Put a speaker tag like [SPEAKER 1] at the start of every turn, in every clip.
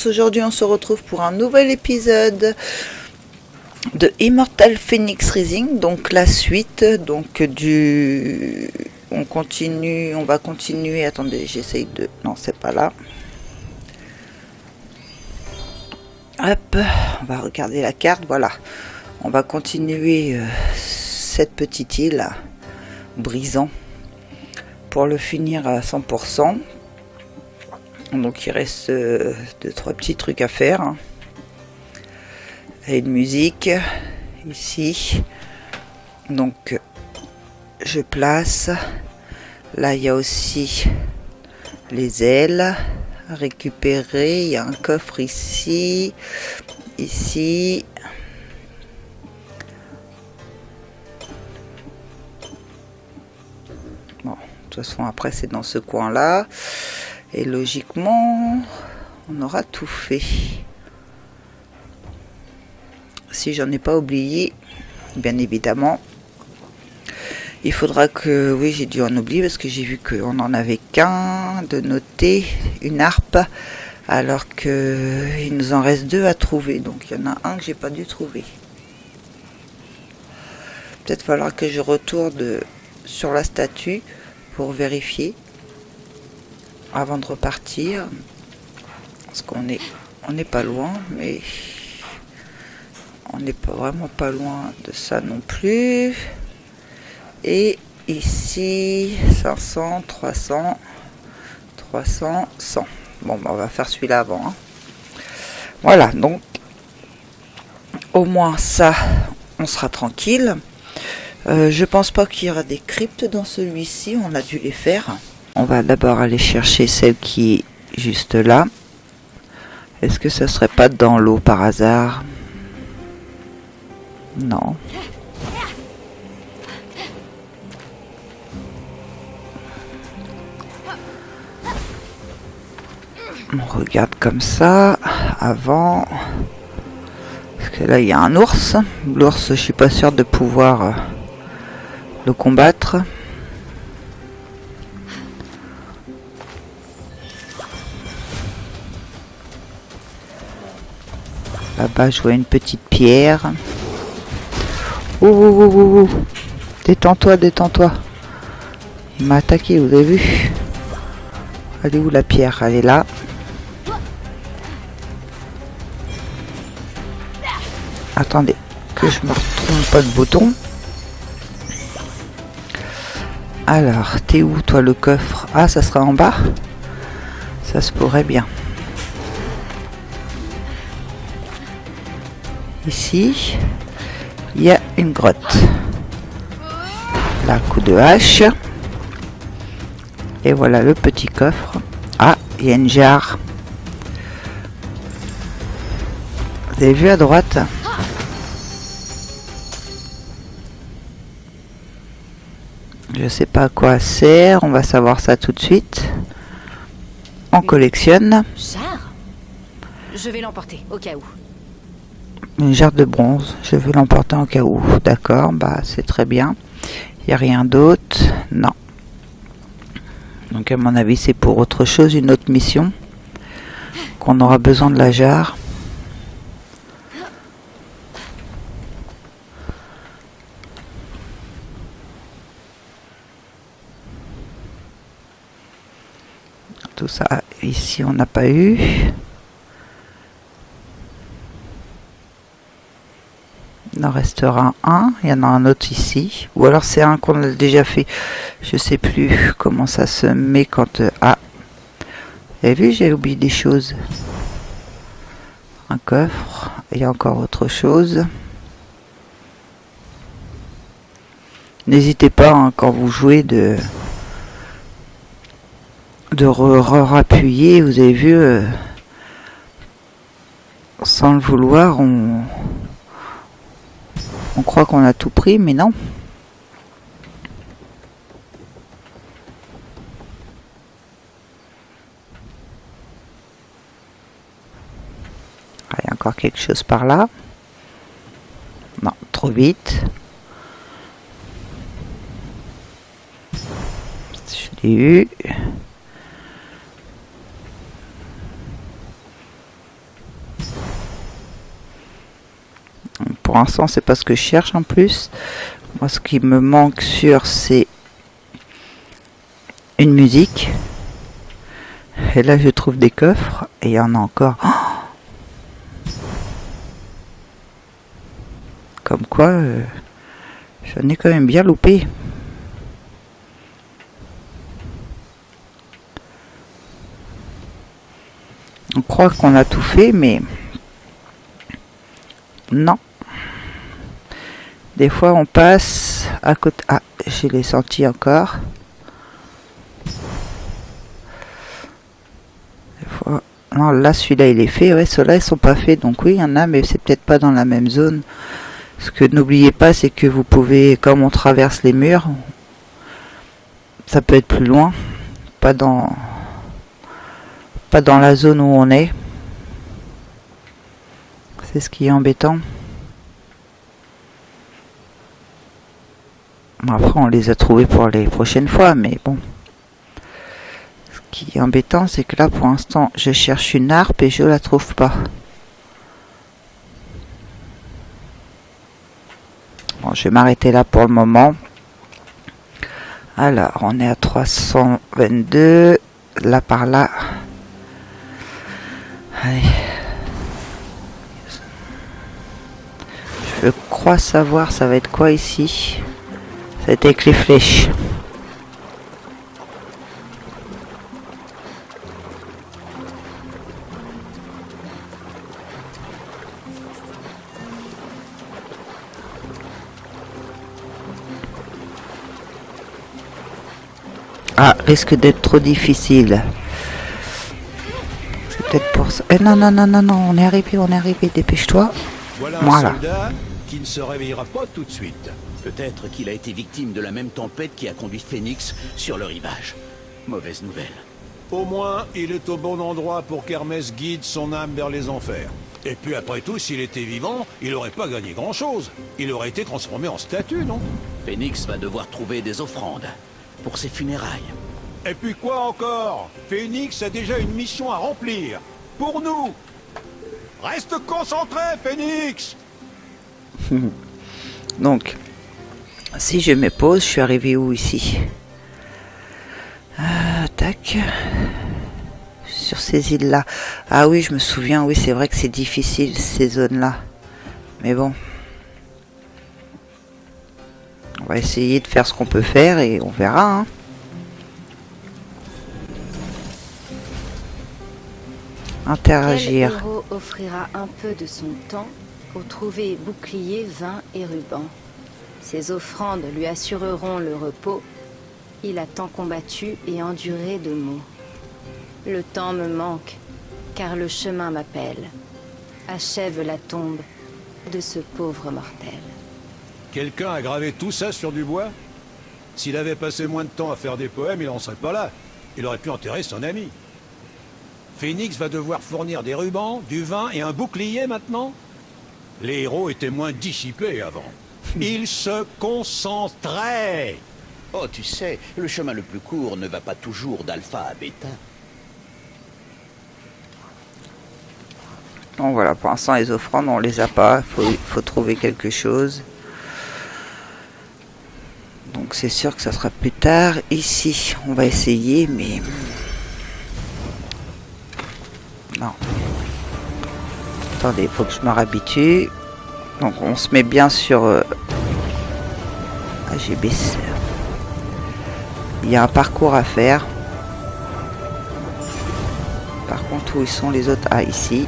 [SPEAKER 1] tous, aujourd'hui on se retrouve pour un nouvel épisode de Immortal Phoenix Rising, donc la suite donc du... on va continuer, attendez j'essaye de... non c'est pas là. Hop, on va regarder la carte, voilà. On va continuer cette petite île brisant pour le finir à 100%. Donc il reste 2-3 petits trucs à faire. Hein. Et une musique ici. Donc je place. Là il y a aussi les ailes à récupérer. Il y a un coffre ici. Ici. Bon, de toute façon après c'est dans ce coin là. Et logiquement, on aura tout fait. Si j'en ai pas oublié, bien évidemment, il faudra que... Oui, j'ai dû en oublier parce que j'ai vu qu'on n'en avait qu'un de noter, une harpe, alors qu'il nous en reste 2 à trouver. Donc il y en a un que j'ai pas dû trouver. Peut-être falloir que je retourne sur la statue pour vérifier. Avant de repartir, parce qu'on est pas loin, mais on n'est pas vraiment pas loin de ça non plus. Et ici 500, 300, 300, 100. Bon, bah, on va faire celui-là avant. Hein. Voilà, donc au moins ça, on sera tranquille. Je pense pas qu'il y aura des cryptes dans celui-ci. On a dû les faire. On va d'abord aller chercher celle qui est juste là. Est-ce que ça serait pas dans l'eau par hasard? Non. On regarde comme ça avant. Parce que là il y a un ours. L'ours, je suis pas sûr de pouvoir le combattre. Là-bas, je vois une petite pierre. Ouh. Détends-toi, détends-toi. Il m'a attaqué, vous avez vu? Elle est où la pierre? Elle est là. Attendez, que je me retrouve pas de bouton. Alors, t'es où toi le coffre? Ah, ça sera en bas? Ça se pourrait bien. Ici, il y a une grotte. Là, coup de hache. Et voilà le petit coffre. Ah, il y a une jarre. Vous avez vu à droite? Je sais pas à quoi elle sert. On va savoir ça tout de suite. On collectionne.
[SPEAKER 2] Jarre? Je vais l'emporter au cas où.
[SPEAKER 1] Une jarre de bronze, je vais l'emporter en cas où. D'accord, bah c'est très bien. Il n'y a rien d'autre. Non. Donc à mon avis c'est pour autre chose, une autre mission. Qu'on aura besoin de la jarre. Tout ça, ici on n'a pas eu. Il en restera un, il y en a un autre ici. Ou alors c'est un qu'on a déjà fait. Je sais plus comment ça se met quand... Ah, vous avez vu, j'ai oublié des choses. Un coffre, il y a encore autre chose. N'hésitez pas hein, quand vous jouez de rappuyer. Vous avez vu, sans le vouloir, on croit qu'on a tout pris, mais non. Ah, il y a encore quelque chose par là. Non, trop vite. Je l'ai eu. pour l'instant c'est pas ce que je cherche en plus. Moi ce qui me manque sûr c'est une musique. Et là je trouve des coffres et il y en a encore. Comme quoi j'en ai quand même bien loupé. On croit qu'on a tout fait, mais non. Des fois, on passe à côté. Ah, je l'ai senti encore. Des fois... Non, là, celui-là, il est fait. Ouais, ceux-là, ils sont pas faits. Donc oui, il y en a, mais c'est peut-être pas dans la même zone. Ce que n'oubliez pas, c'est que vous pouvez, comme on traverse les murs, ça peut être plus loin. Pas dans la zone où on est. C'est ce qui est embêtant. Après, on les a trouvés pour les prochaines fois, mais bon. Ce qui est embêtant, c'est que là, pour l'instant, je cherche une harpe et je la trouve pas. Bon, je vais m'arrêter là pour le moment. Alors, on est à 322. Là, par là. Allez. Je crois savoir, ça va être quoi ici? Ça va être avec les flèches. Ah, risque d'être trop difficile. C'est peut-être pour ça. Eh non, non, non, non, non, on est arrivé, dépêche-toi.
[SPEAKER 3] Voilà un soldat qui ne se réveillera pas tout de suite.
[SPEAKER 4] Peut-être qu'il a été victime de la même tempête qui a conduit Phoenix sur le rivage. Mauvaise nouvelle.
[SPEAKER 3] Au moins, il est au bon endroit pour qu'Hermès guide son âme vers les enfers. Et puis après tout, s'il était vivant, il n'aurait pas gagné grand-chose. Il aurait été transformé en statue, non?
[SPEAKER 4] Phoenix va devoir trouver des offrandes pour ses funérailles.
[SPEAKER 3] Et puis quoi encore? Phoenix a déjà une mission à remplir. Pour nous. Reste concentré, Phoenix.
[SPEAKER 1] Donc, si je me pose, je suis arrivé où ici? Tac. Sur ces îles-là. Ah oui, je me souviens, oui, c'est vrai que c'est difficile, ces zones-là. Mais bon. On va essayer de faire ce qu'on peut faire et on verra, hein. Interagir.
[SPEAKER 2] Quel héros offrira un peu de son temps pour trouver bouclier, vin et ruban? Ses offrandes lui assureront le repos. Il a tant combattu et enduré de maux. Le temps me manque, car le chemin m'appelle. Achève la tombe de ce pauvre mortel.
[SPEAKER 3] Quelqu'un a gravé tout ça sur du bois? S'il avait passé moins de temps à faire des poèmes, il n'en serait pas là. Il aurait pu enterrer son ami. Phoenix va devoir fournir des rubans, du vin et un bouclier maintenant? Les héros étaient moins dissipés avant. Ils se concentraient.
[SPEAKER 4] Oh, tu sais, le chemin le plus court ne va pas toujours d'alpha à bêta.
[SPEAKER 1] Donc voilà, pour l'instant les offrandes on les a pas, faut trouver quelque chose. Donc c'est sûr que ça sera plus tard. Ici on va essayer, mais non. Attendez, il faut que je me réhabitue. Donc on se met bien sur AGB. Il y a un parcours à faire. Par contre, où ils sont les autres? Ah, ici.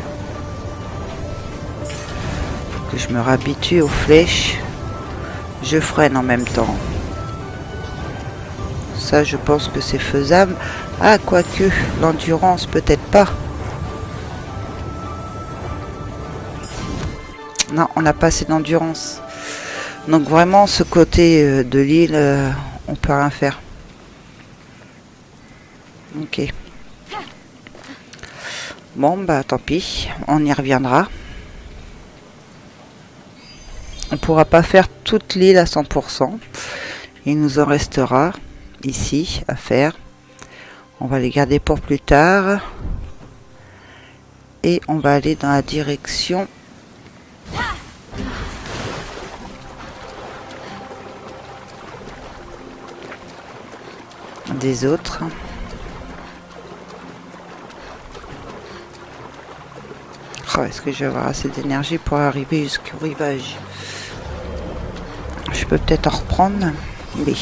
[SPEAKER 1] Faut que je me réhabitue aux flèches. Je freine en même temps. Ça, je pense que c'est faisable. Ah, quoique, l'endurance, peut-être pas. Non, on n'a pas assez d'endurance. Donc vraiment, ce côté de l'île, on peut rien faire. Ok. Bon, bah tant pis, on y reviendra. On pourra pas faire toute l'île à 100%. Il nous en restera ici à faire. On va les garder pour plus tard. Et on va aller dans la direction des autres. Oh, est-ce que je vais avoir assez d'énergie pour arriver jusqu'au rivage? Je peux peut-être en reprendre, mais...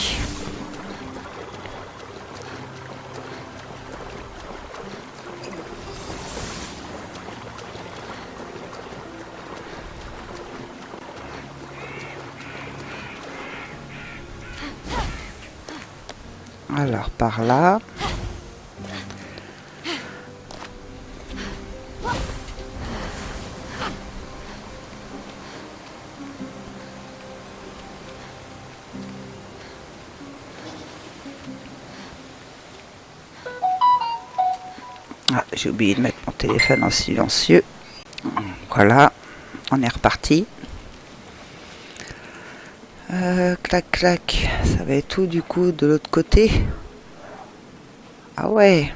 [SPEAKER 1] Alors, par là. Ah, j'ai oublié de mettre mon téléphone en silencieux. Voilà, on est reparti. Clac, clac. Ça va être tout du coup de l'autre côté. Ah ouais.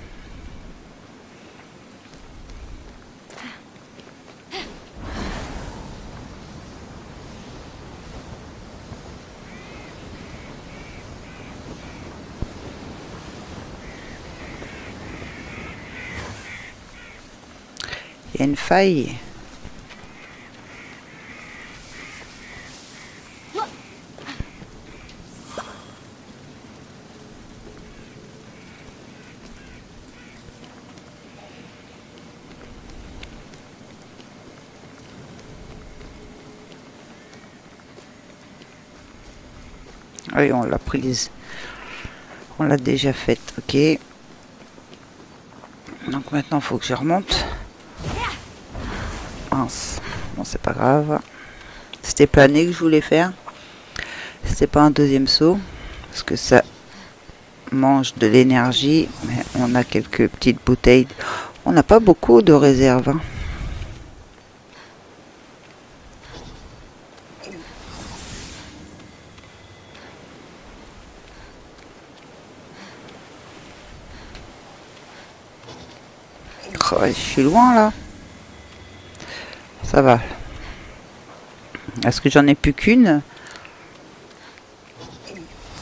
[SPEAKER 1] Il y a une faille. Oui, on l'a prise. On l'a déjà faite, ok. Donc maintenant, il faut que je remonte. Mince. Bon, c'est pas grave. C'était plané que je voulais faire. C'était pas un deuxième saut. Parce que ça mange de l'énergie. Mais on a quelques petites bouteilles. On n'a pas beaucoup de réserve. Hein. Oh, je suis loin là. Ça va. Est-ce que j'en ai plus qu'une?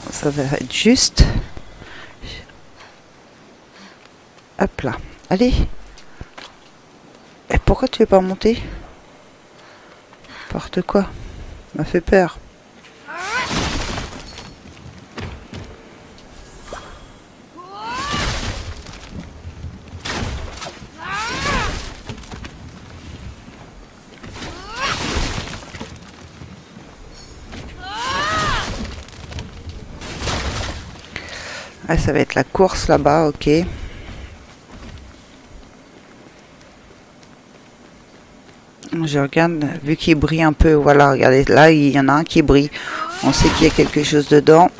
[SPEAKER 1] Ça va être juste. Hop là. Allez. Et pourquoi tu veux pas monter? N'importe quoi. M'a fait peur. Ah, ça va être la course là-bas, ok. Je regarde, vu qu'il brille un peu, voilà, regardez, là, il y en a un qui brille. On sait qu'il y a quelque chose dedans.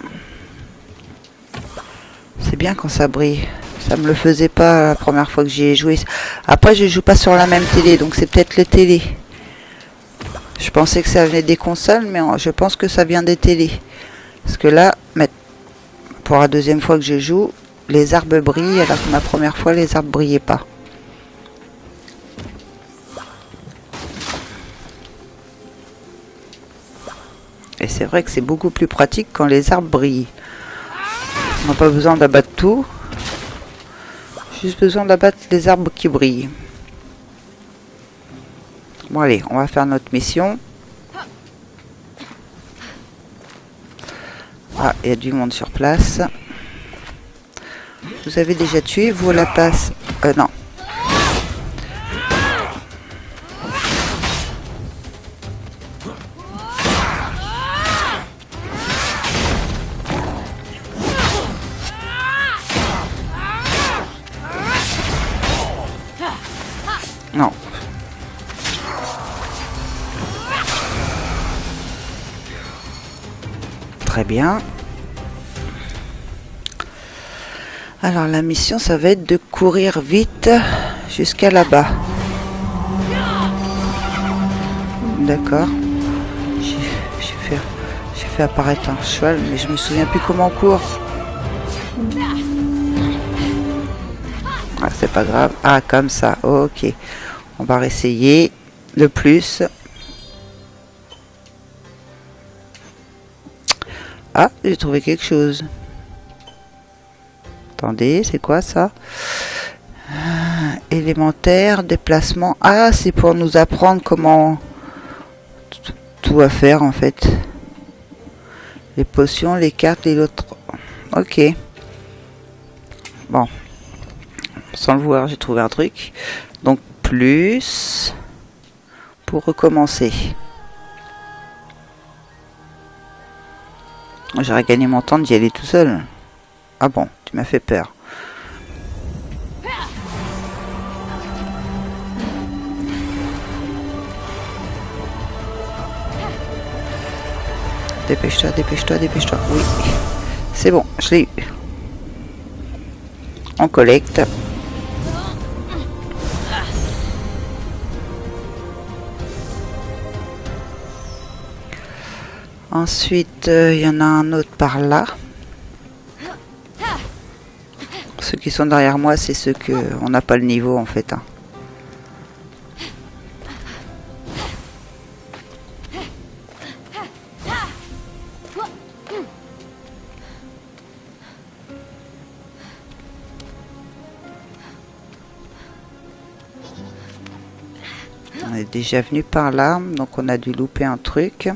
[SPEAKER 1] C'est bien quand ça brille. Ça me le faisait pas la première fois que j'y ai joué. Après, je joue pas sur la même télé, donc c'est peut-être les télés. Je pensais que ça venait des consoles, mais je pense que ça vient des télés. Parce que là, pour la deuxième fois que je joue, les arbres brillent, alors que ma première fois, les arbres brillaient pas. Et c'est vrai que c'est beaucoup plus pratique quand les arbres brillent. On n'a pas besoin d'abattre tout. Juste besoin d'abattre les arbres qui brillent. Bon allez, on va faire notre mission. Ah, il y a du monde sur place. Vous avez déjà tué, vous, la place? Non. Non. Très bien. Alors la mission, ça va être de courir vite jusqu'à là-bas. D'accord. J'ai fait apparaître un cheval, mais je me souviens plus comment on court. Ah, c'est pas grave. Ah, comme ça. Ok. On va réessayer le plus. Ah, j'ai trouvé quelque chose. Attendez, c'est quoi ça? Élémentaire, déplacement. Ah, c'est pour nous apprendre comment tout à faire en fait. Les potions, les cartes et l'autre. Ok. Bon. Sans le voir, j'ai trouvé un truc. Donc plus pour recommencer. J'aurais gagné mon temps d'y aller tout seul. Ah bon, tu m'as fait peur. Dépêche-toi, dépêche-toi, dépêche-toi. Oui, c'est bon, je l'ai eu. On collecte. Ensuite, il y en a un autre par là. Ceux qui sont derrière moi, c'est ceux que on n'a pas le niveau en fait. Hein. On est déjà venu par là, donc on a dû louper un truc.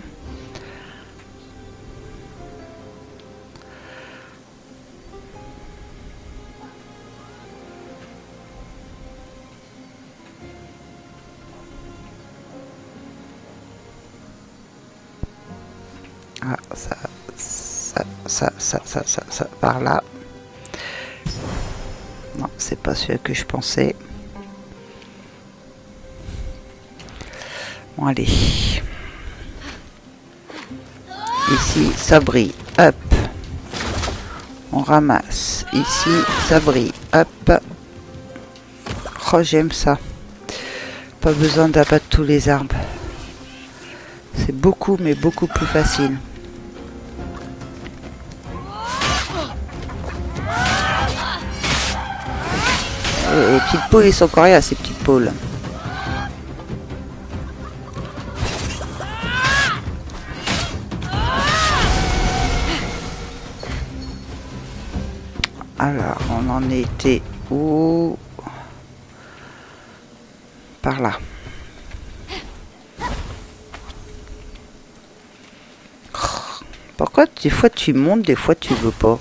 [SPEAKER 1] Ah, ça, par là. Non, c'est pas celui que je pensais. Bon, allez. Ici, ça brille. Hop. On ramasse. Ici, ça brille. Hop. Oh, j'aime ça. Pas besoin d'abattre tous les arbres. C'est beaucoup, mais beaucoup plus facile. Les petites poules, ils sont coriaces, ces petites poules. Alors, on en était où? Par là. Pourquoi des fois tu montes, des fois tu veux pas?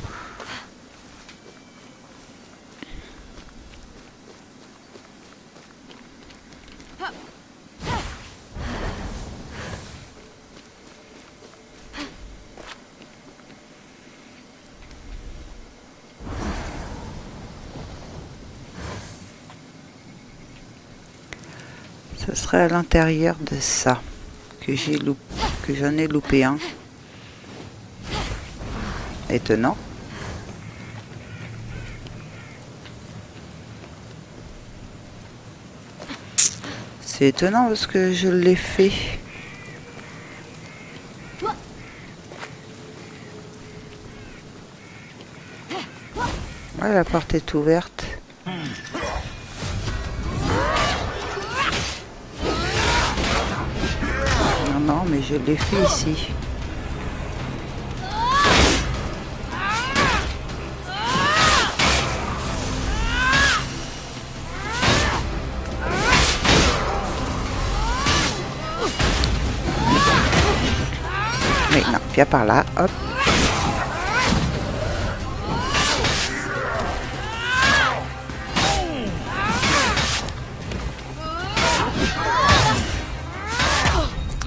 [SPEAKER 1] Ce serait à l'intérieur de ça que j'en ai loupé un. Étonnant. C'est étonnant parce que je l'ai fait. Ouais, la porte est ouverte. Non, mais je l'ai fait ici. Mais non, viens par là, hop.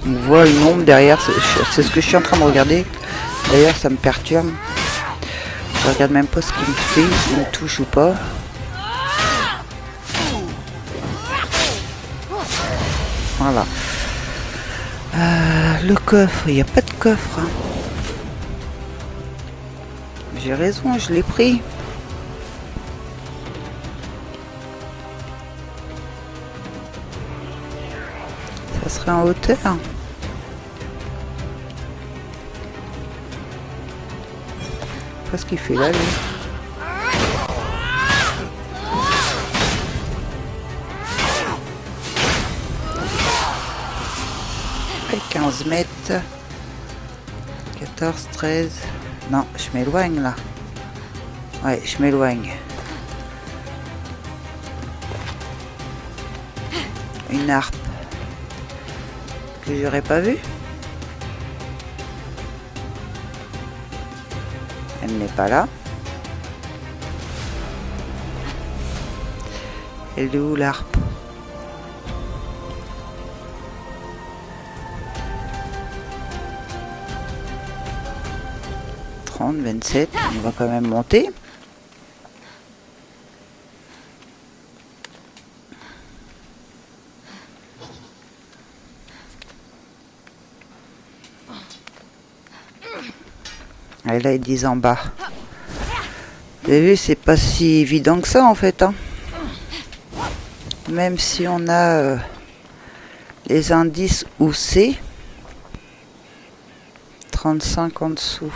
[SPEAKER 1] On voit une ombre derrière, c'est ce que je suis en train de regarder. D'ailleurs, ça me perturbe. Je regarde même pas ce qu'il me fait, s'il me touche ou pas. Voilà. Le coffre, il n'y a pas de coffre. Hein. J'ai raison, je l'ai pris. Ça serait en hauteur. Qu'est-ce qu'il fait là, lui? Et 15 mètres. 14, 13. Non, je m'éloigne là. Ouais, je m'éloigne. Une harpe que j'aurais pas vue. Elle n'est pas là. Elle est où l'harpe? « 30, 27, on va quand même monter. Et là, ils disent en bas. Vous avez vu, c'est pas si évident que ça en fait. Hein. Même si on a les indices où c'est. 35 en dessous.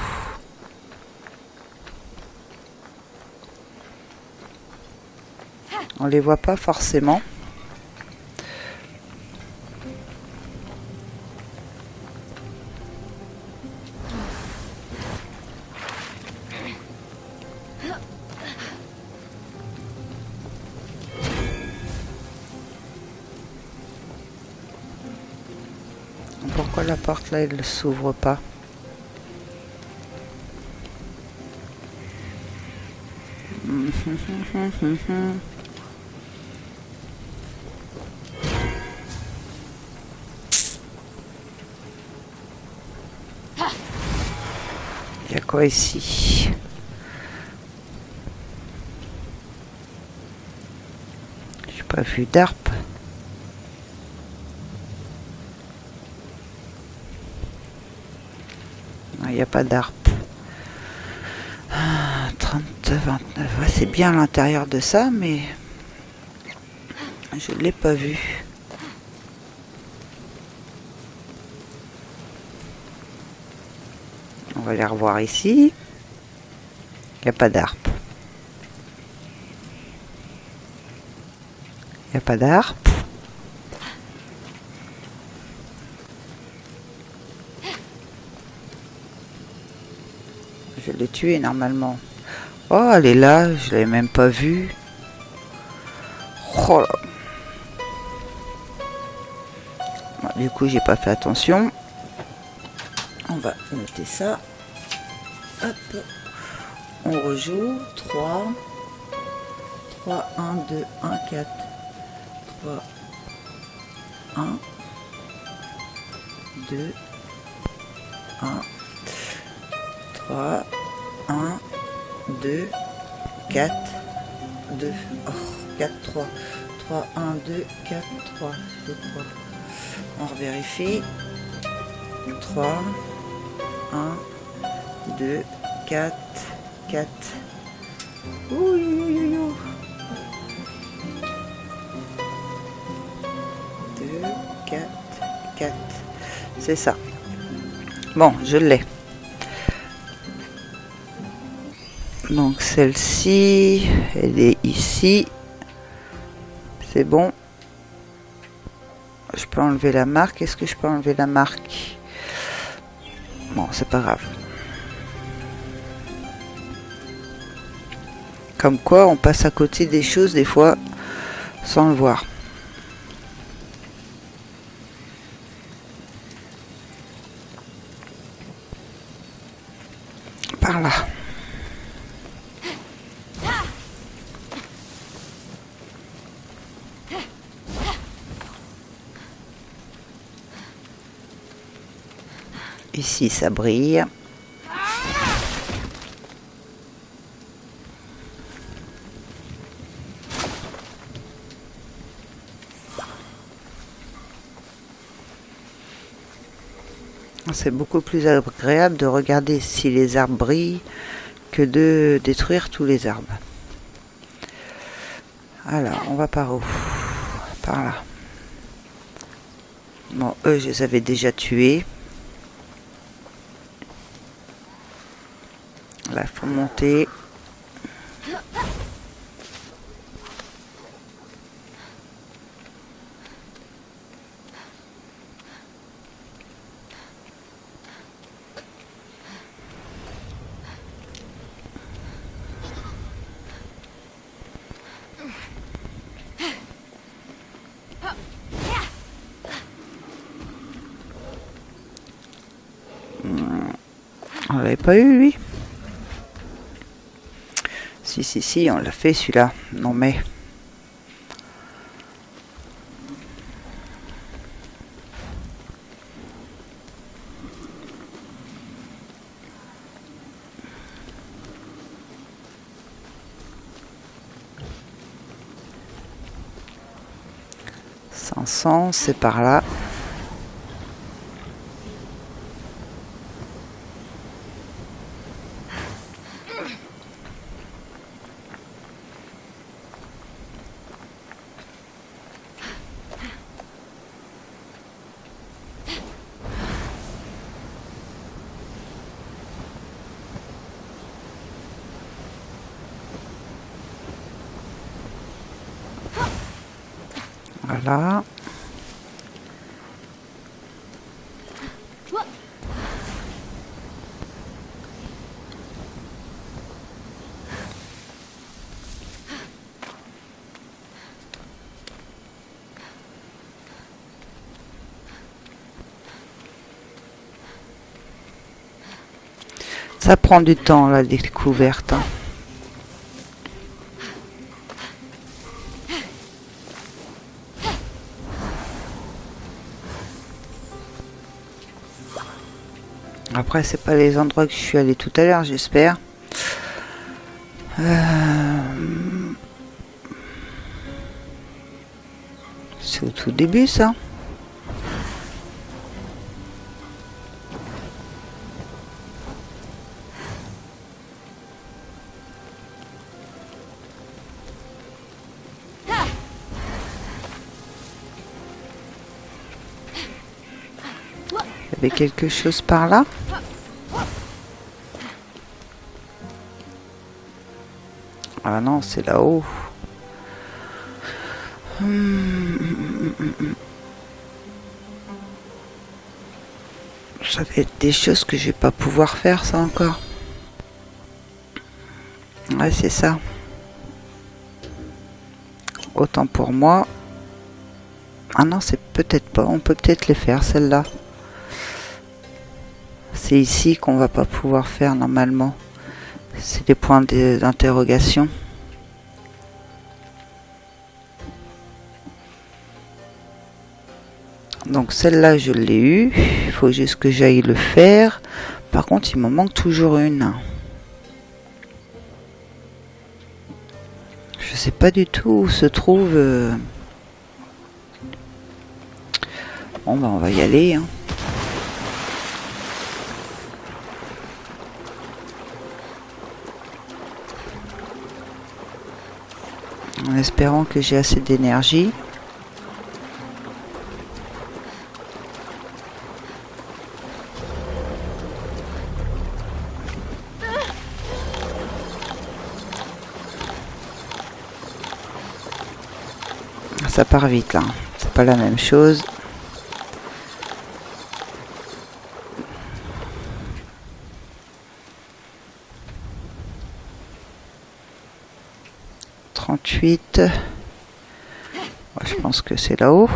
[SPEAKER 1] On les voit pas forcément. Pourquoi la porte là, elle ne s'ouvre pas? Il y a quoi ici? J'ai pas vu d'harpe. Il n'y a pas d'harpe. 30, 29. Ouais, c'est bien à l'intérieur de ça, mais je ne l'ai pas vu. On va les revoir ici. Il n'y a pas d'harpe. Il n'y a pas d'harpe. Je l'ai tuée normalement. Oh, elle est là, je l'avais même pas vue. Oh là. Bon, du coup, j'ai pas fait attention. On va noter ça. Hop. On rejoue. 3. 3, 1, 2, 1, 4. 3, 1, 2, 1, 3, 1, 2, 4, 2, oh, 4, 3, 3, 1, 2, 4, 3, 2, 3. On revérifie. 3, 1, 2, 4, 4. Ouh, ouh, ouh, ouh. 2, 4, 4. C'est ça. Bon, je l'ai. Donc celle-ci, elle est ici. C'est bon. Je peux enlever la marque. Est-ce que je peux enlever la marque? Bon, c'est pas grave. Comme quoi, on passe à côté des choses des fois sans le voir. Par là. Ici, ça brille. C'est beaucoup plus agréable de regarder si les arbres brillent que de détruire tous les arbres. Alors, on va par où? Par là. Bon, eux, je les avais déjà tués. Là, il faut monter. On l'avait pas eu, lui? Si, on l'a fait, celui-là. Non, mais... c'est par là. Voilà. Ça prend du temps, la découverte. Hein. Après, c'est pas les endroits que je suis allé tout à l'heure, j'espère. C'est au tout début, ça. Il y avait quelque chose par là. Ah non, c'est là-haut. Ça va être des choses que je vais pas pouvoir faire, ça encore. Ouais, c'est ça. Autant pour moi. Ah non, c'est peut-être pas. On peut peut-être les faire, celles-là. C'est ici qu'on va pas pouvoir faire normalement. C'est des points d'interrogation. Donc celle-là, je l'ai eu. Il faut juste que j'aille le faire. Par contre, il m'en manque toujours une. Je sais pas du tout où se trouve... Bon, bah on va y aller. Hein. En espérant que j'ai assez d'énergie. Ça part vite là, c'est pas la même chose. Ouais, je pense que c'est là-haut.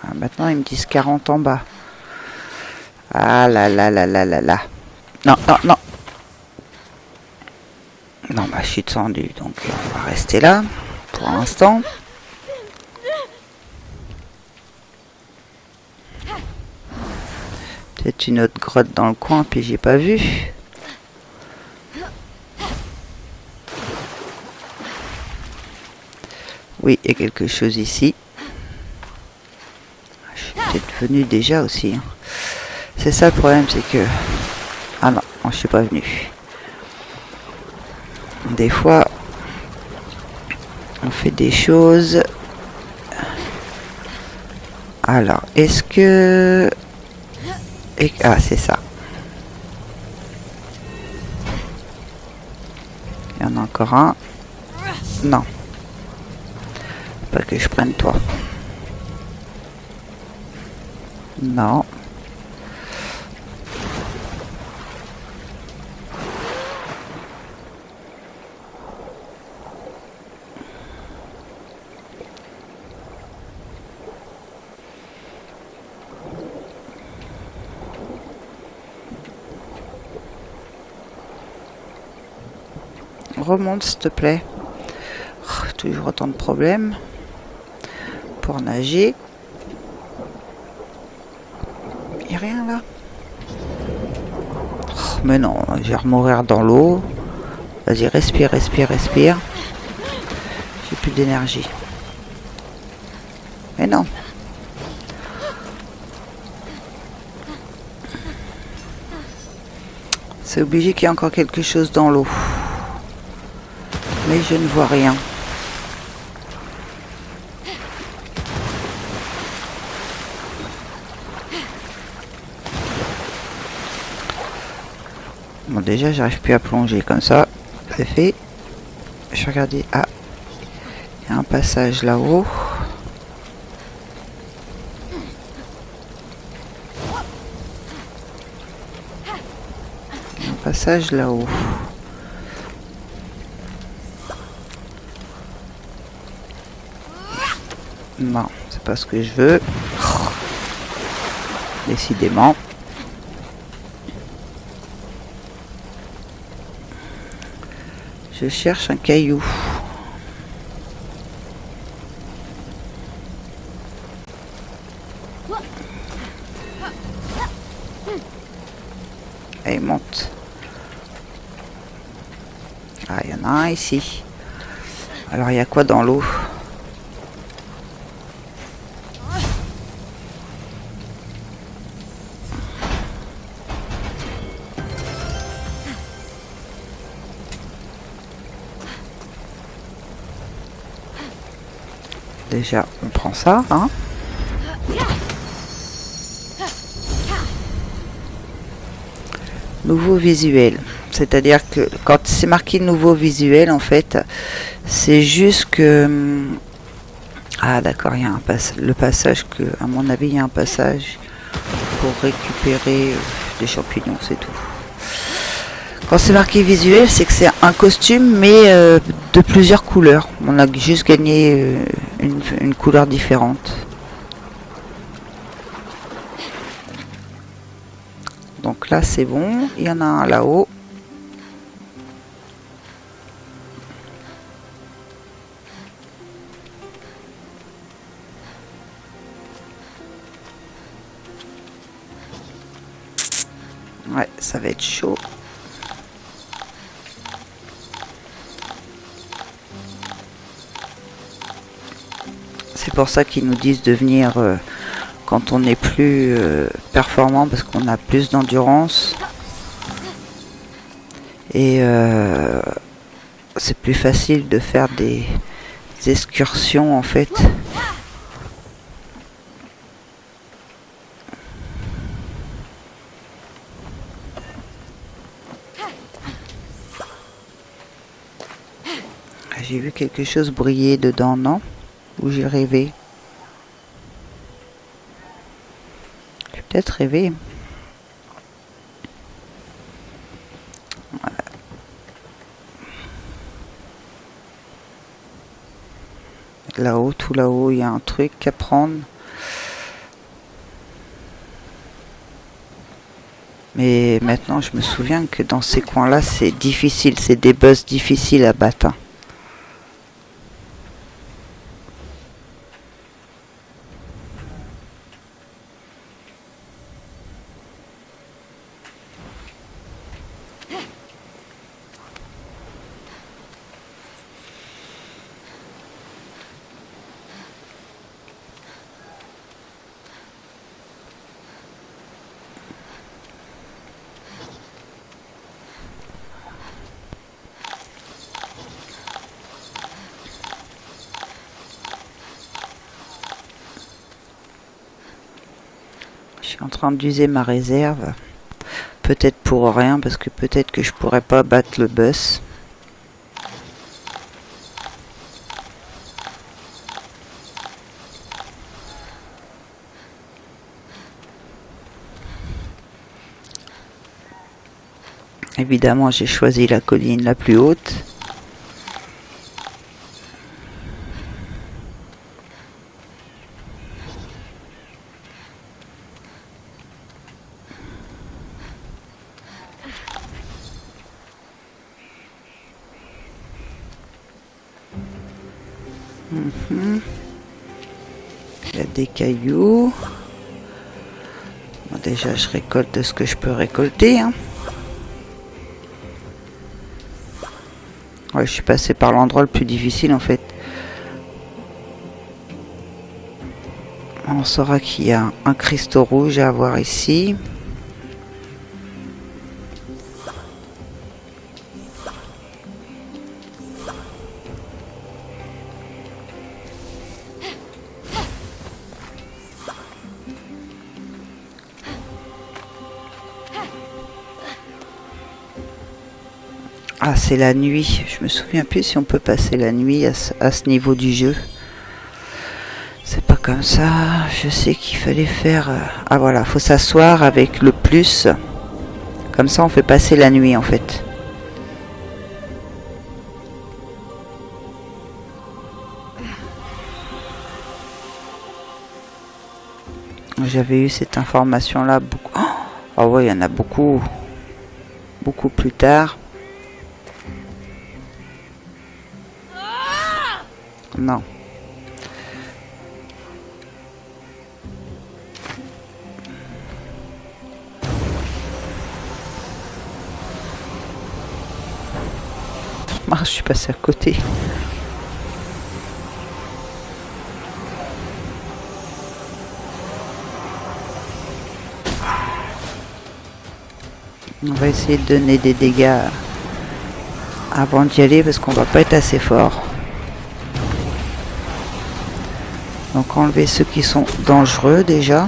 [SPEAKER 1] Ah, maintenant ils me disent 40 en bas. Ah là là là là là là. Non, non, non. Non, bah je suis descendu, donc on va rester là pour l'instant. Peut-être une autre grotte dans le coin, puis j'ai pas vu. Oui, il y a quelque chose ici. Je suis peut-être venu déjà aussi. Hein. C'est ça le problème, c'est que... Ah non, je suis pas venu. Des fois, on fait des choses. Alors, est-ce que... Ah, c'est ça. Il y en a encore un. Non. Pas que je prenne toi. Non. Remonte, s'il te plaît. Oh, toujours autant de problèmes pour nager. Il n'y a rien là. Oh, mais non, je vais remourir dans l'eau. Vas-y, respire, respire, respire. J'ai plus d'énergie. Mais non. C'est obligé qu'il y ait encore quelque chose dans l'eau. Mais je ne vois rien. Bon, déjà, j'arrive plus à plonger comme ça. C'est fait. Je vais regarder. Ah, il y a un passage là-haut. Un passage là-haut. Non, c'est pas ce que je veux. Décidément. Je cherche un caillou. Allez, monte. Ah, il y en a un ici. Alors, il y a quoi dans l'eau? Déjà, on prend ça, hein. Nouveau visuel. C'est-à-dire que quand c'est marqué nouveau visuel, en fait, c'est juste que... Ah d'accord, il y a le passage que, à mon avis, il y a un passage pour récupérer des champignons, c'est tout. Quand c'est marqué visuel, c'est que c'est un costume, mais de plusieurs couleurs. On a juste gagné une couleur différente. Donc là, c'est bon. Il y en a un là-haut. Ouais, ça va être chaud. C'est pour ça qu'ils nous disent de venir quand on est plus performant, parce qu'on a plus d'endurance. Et c'est plus facile de faire des excursions en fait. J'ai vu quelque chose briller dedans, non? Ou j'ai rêvé? J'ai peut-être rêvé. Voilà. Là-haut, tout là-haut, il y a un truc à prendre. Mais maintenant, je me souviens que dans ces coins-là, c'est difficile. C'est des boss difficiles à battre. Je suis en train d'user ma réserve. Peut-être pour rien, parce que peut-être que je pourrais pas battre le boss. Évidemment, j'ai choisi la colline la plus haute. Il y a des cailloux. Bon, déjà, je récolte ce que je peux récolter. Hein. Ouais, je suis passé par l'endroit le plus difficile en fait. On saura qu'il y a un cristaux rouge à avoir ici. Ah, c'est la nuit. Je me souviens plus si on peut passer la nuit à ce niveau du jeu. C'est pas comme ça. Je sais qu'il fallait faire... Ah voilà, faut s'asseoir avec le plus. Comme ça, on fait passer la nuit en fait. J'avais eu cette information-là beaucoup... Oh ouais, il y en a beaucoup. Beaucoup plus tard. Non. Ah, je suis passé à côté. On va essayer de donner des dégâts avant d'y aller parce qu'on va pas être assez fort. Donc enlever ceux qui sont dangereux déjà.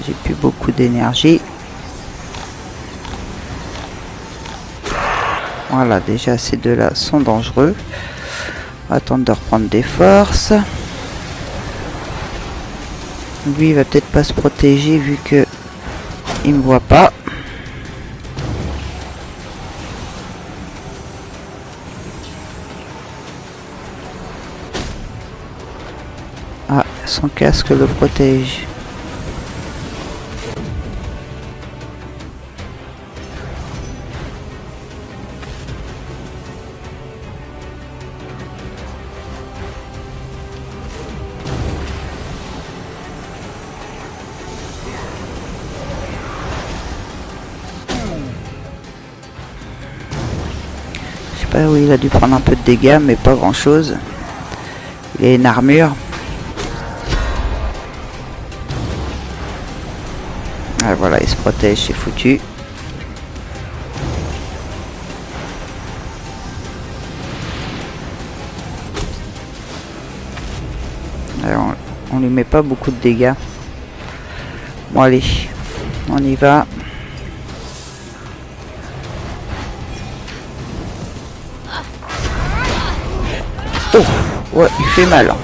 [SPEAKER 1] J'ai plus beaucoup d'énergie. Voilà, déjà ces deux-là sont dangereux. On va attendre de reprendre des forces. Lui, il va peut-être pas se protéger vu que il me voit pas. Ah, son casque le protège. Oui, il a dû prendre un peu de dégâts, mais pas grand chose. Il a une armure. Ah, voilà, il se protège, c'est foutu. Alors, on lui met pas beaucoup de dégâts. Bon, allez, on y va. Oh, ouais, il fait mal.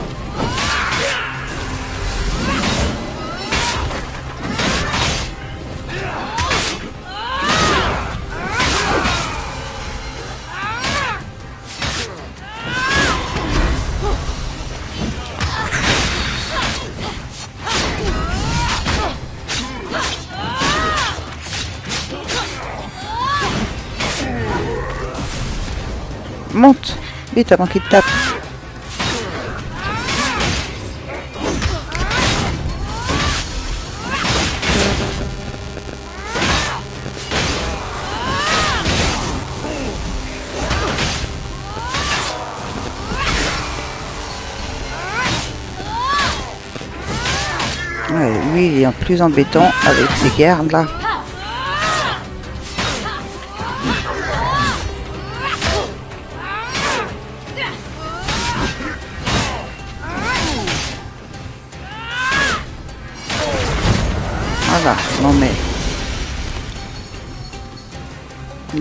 [SPEAKER 1] Monte, vite avant qu'il te tape. Ouais, lui, il est plus embêtant avec ses gardes là. Voilà, non mais...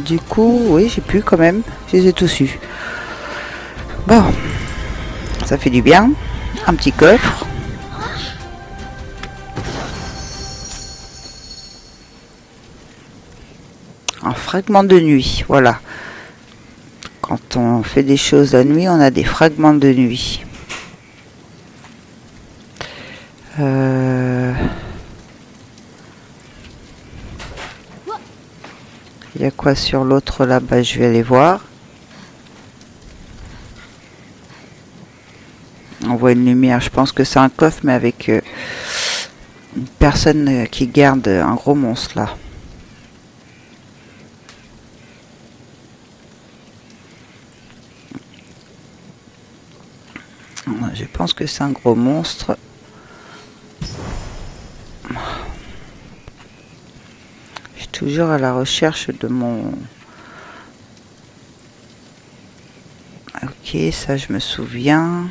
[SPEAKER 1] Du coup, oui, j'ai pu quand même. Je les ai tous eus. Bon, ça fait du bien. Un petit coffre. Un fragment de nuit, voilà. Quand on fait des choses la nuit, on a des fragments de nuit. Il y a quoi sur l'autre là-bas? Je vais aller voir. On voit une lumière. Je pense que c'est un coffre, mais avec une personne qui garde un gros monstre là. Je pense que c'est un gros monstre. Je suis toujours à la recherche de mon... Ok, ça je me souviens.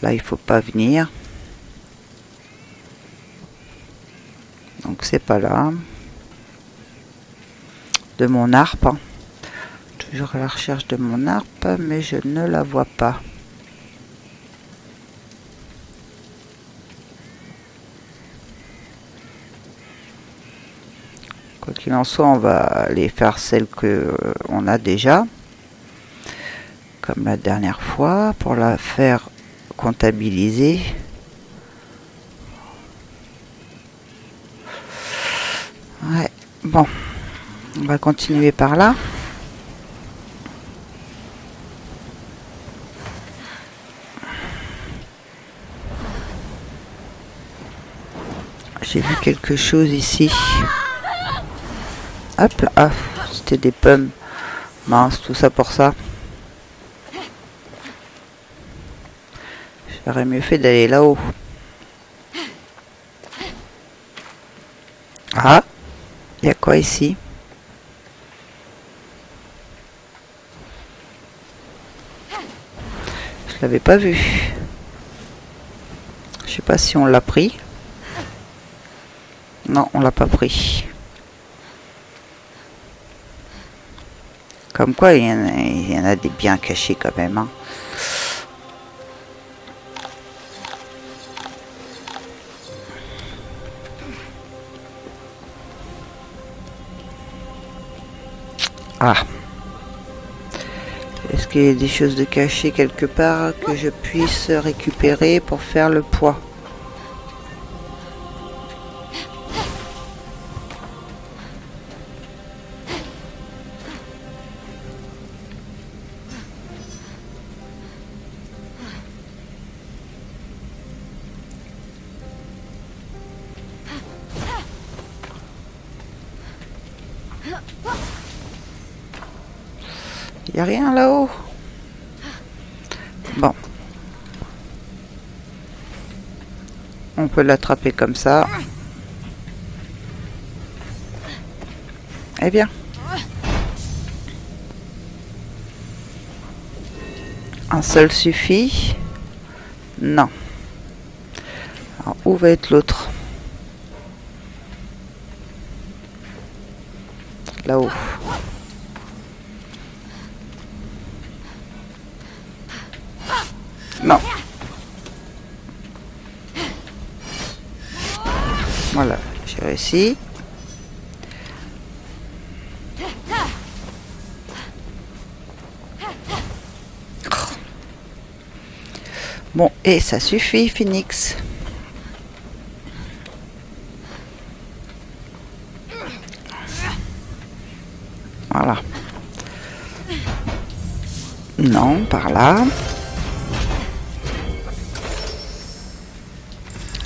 [SPEAKER 1] Là, il faut pas venir. Donc c'est pas là. De mon harpe. Toujours à la recherche de mon harpe, mais je ne la vois pas. Quoi qu'il en soit, on va aller faire celle que on a déjà. Comme la dernière fois, pour la faire comptabiliser. Ouais, bon. On va continuer par là. J'ai vu quelque chose ici. Hop là, ah, c'était des pommes. Mince, tout ça pour ça. J'aurais mieux fait d'aller là-haut. Ah, il y a quoi ici? Je l'avais pas vu. Je sais pas si on l'a pris. Non, on l'a pas pris. Comme quoi, il y en a des bien cachés quand même. Hein. Ah. Est-ce qu'il y a des choses de cachées quelque part que je puisse récupérer pour faire le poids? Il n'y a rien là-haut. Bon. On peut l'attraper comme ça. Eh bien. Un seul suffit? Non. Alors, où va être l'autre? Là-haut. Non. Voilà, j'ai réussi. Bon, et ça suffit, Phoenix. Voilà. Non, par là.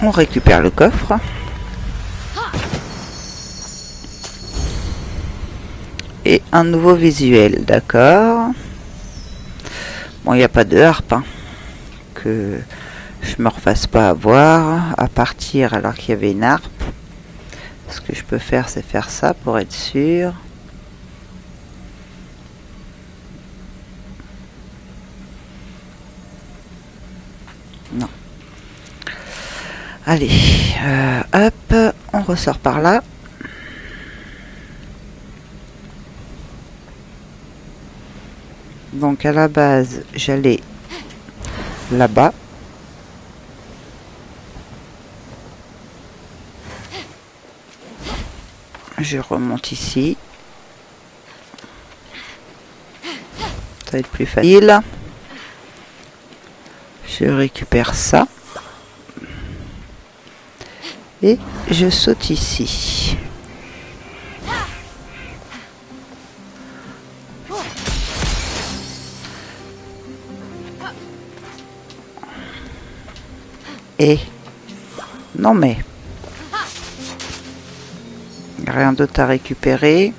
[SPEAKER 1] On récupère le coffre. Et un nouveau visuel, d'accord. Bon, il n'y a pas de harpe, hein, que je me refasse pas avoir à partir alors qu'il y avait une harpe. Ce que je peux faire, c'est faire ça pour être sûr. Non. Allez, hop, on ressort par là. Donc à la base, j'allais là-bas. Je remonte ici. va être plus facile. Je récupère ça. Et je saute ici. Et non mais rien d'autre à récupérer.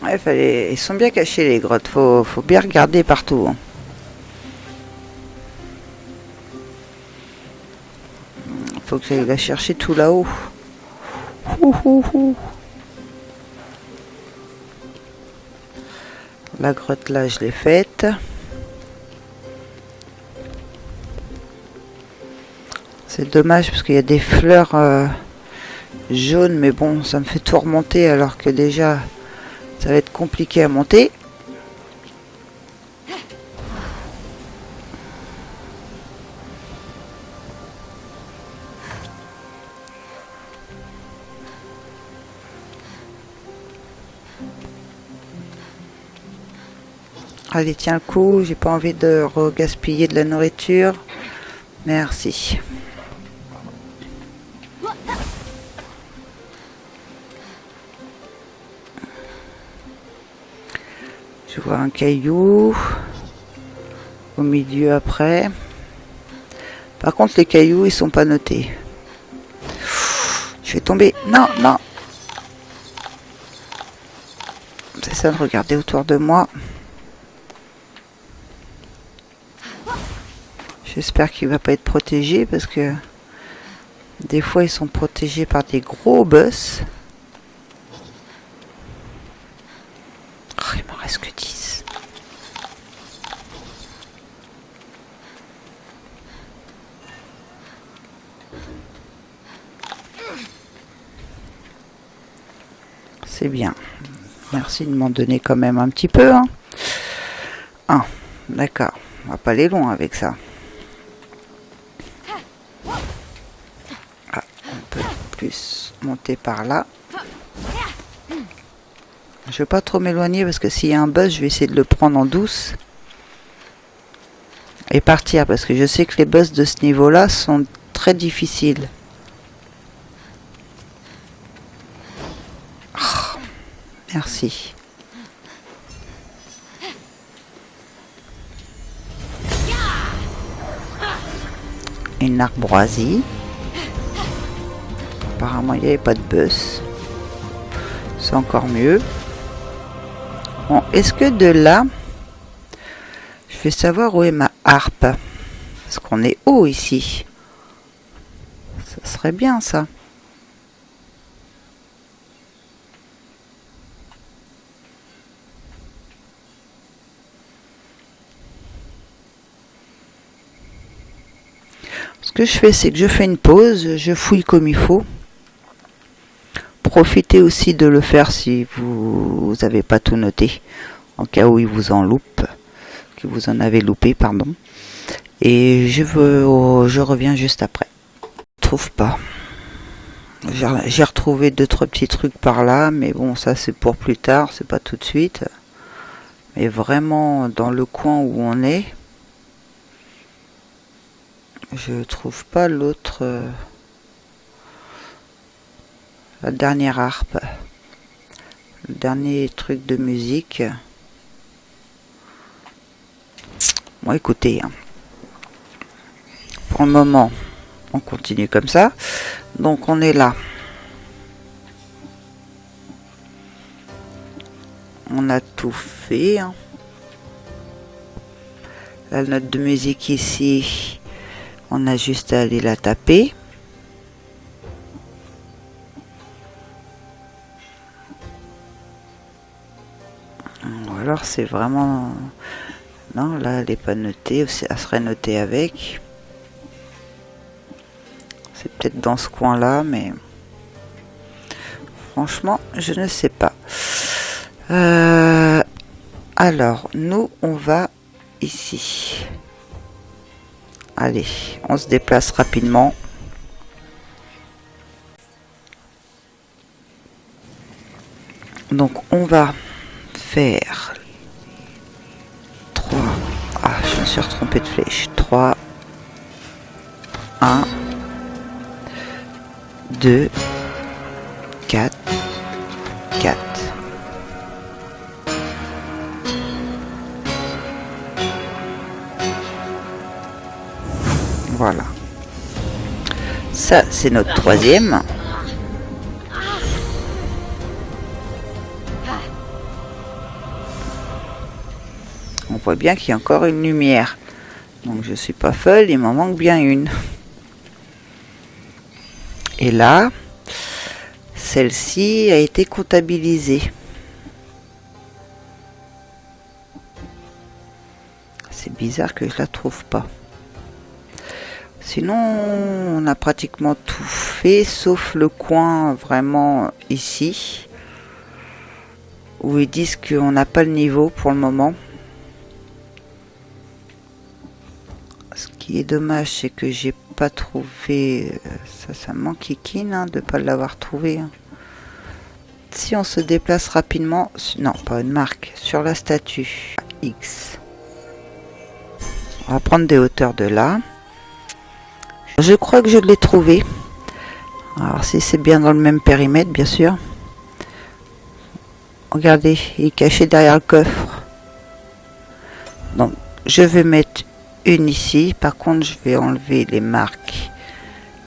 [SPEAKER 1] Ouais, ils sont bien cachés les grottes, faut bien regarder partout. Hein. Faut que j'aille la chercher tout là-haut. La grotte là, je l'ai faite. C'est dommage parce qu'il y a des fleurs jaunes, mais bon, ça me fait tout remonter alors que déjà, ça va être compliqué à monter. Allez, tiens le coup, j'ai pas envie de regaspiller de la nourriture. Merci. Je vois un caillou au milieu après. Par contre, les cailloux, ils sont pas notés. Je vais tomber. Non, non. C'est ça de regarder autour de moi. J'espère qu'il va pas être protégé parce que des fois ils sont protégés par des gros boss. Oh, il m'en reste que 10. C'est bien. Merci de m'en donner quand même un petit peu. Hein. Ah, d'accord. On va pas aller loin avec ça. Plus monter par là. Je vais pas trop m'éloigner parce que s'il y a un boss, je vais essayer de le prendre en douce et partir parce que je sais que les boss de ce niveau-là sont très difficiles. Oh, merci. Une arbroisie. Apparemment, il n'y avait pas de boss. C'est encore mieux. Bon, est-ce que de là, je vais savoir où est ma harpe? Parce qu'on est haut ici. Ça serait bien, ça. Ce que je fais, c'est que je fais une pause, je fouille comme il faut. Profitez aussi de le faire si vous n'avez pas tout noté, en cas où il vous en loupe, que vous en avez loupé, pardon. Et je reviens juste après. Je trouve pas. J'ai retrouvé 2-3 petits trucs par là, mais bon, ça c'est pour plus tard, c'est pas tout de suite. Mais vraiment dans le coin où on est, je trouve pas l'autre. La dernière harpe, le dernier truc de musique. Bon, écoutez, hein. Pour le moment, on continue comme ça. Donc, on est là. On a tout fait. Hein. La note de musique ici, on a juste à aller la taper. Alors c'est vraiment... Non, là elle n'est pas notée, elle serait notée avec. C'est peut-être dans ce coin là, mais... Franchement, je ne sais pas. Alors, nous, on va ici. Allez, on se déplace rapidement. Donc on va faire 3. Ah, je me suis retrompée de flèche. 3, 1, 2, 4, 4. Voilà. Ça, c'est notre troisième. On voit bien qu'il y a encore une lumière. Donc je suis pas folle, il m'en manque bien une. Et là, celle-ci a été comptabilisée. C'est bizarre que je la trouve pas. Sinon, on a pratiquement tout fait, sauf le coin vraiment ici, où ils disent qu'on n'a pas le niveau pour le moment. Ce qui est dommage, c'est que j'ai pas trouvé, ça me manquiquine hein, de pas l'avoir trouvé. Hein. Si on se déplace rapidement, non pas une marque, sur la statue X, on va prendre des hauteurs de là. Je crois que je l'ai trouvé. Alors si c'est bien dans le même périmètre, bien sûr. Regardez, il est caché derrière le coffre. Donc je vais mettre une ici. Par contre, je vais enlever les marques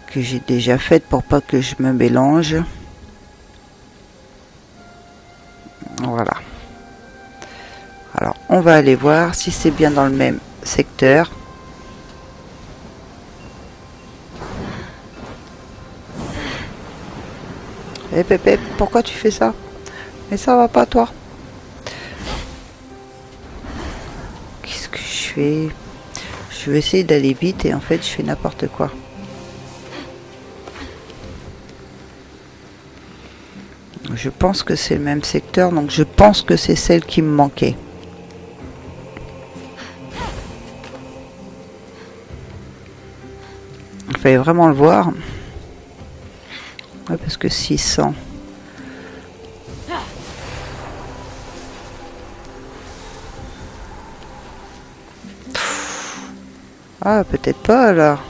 [SPEAKER 1] que j'ai déjà faites pour pas que je me mélange. Voilà. Alors on va aller voir si c'est bien dans le même secteur. Eh Pépé, pourquoi tu fais ça? Mais ça va pas toi. Qu'est-ce que je fais? Je vais essayer d'aller vite et en fait je fais n'importe quoi. Je pense que c'est le même secteur, donc je pense que c'est celle qui me manquait. Il fallait vraiment le voir. Ouais, parce que 600. Ah, peut-être pas alors.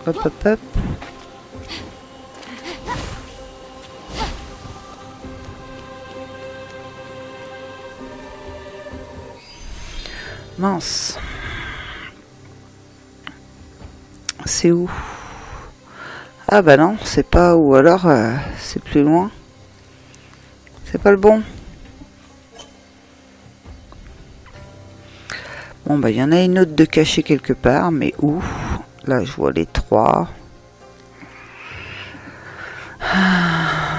[SPEAKER 1] Hop, hop, hop. Mince. C'est où? Ah bah non, c'est pas où, alors c'est plus loin. C'est pas le bon. Bon bah il y en a une autre de cachée quelque part, mais où? Là je vois les 3.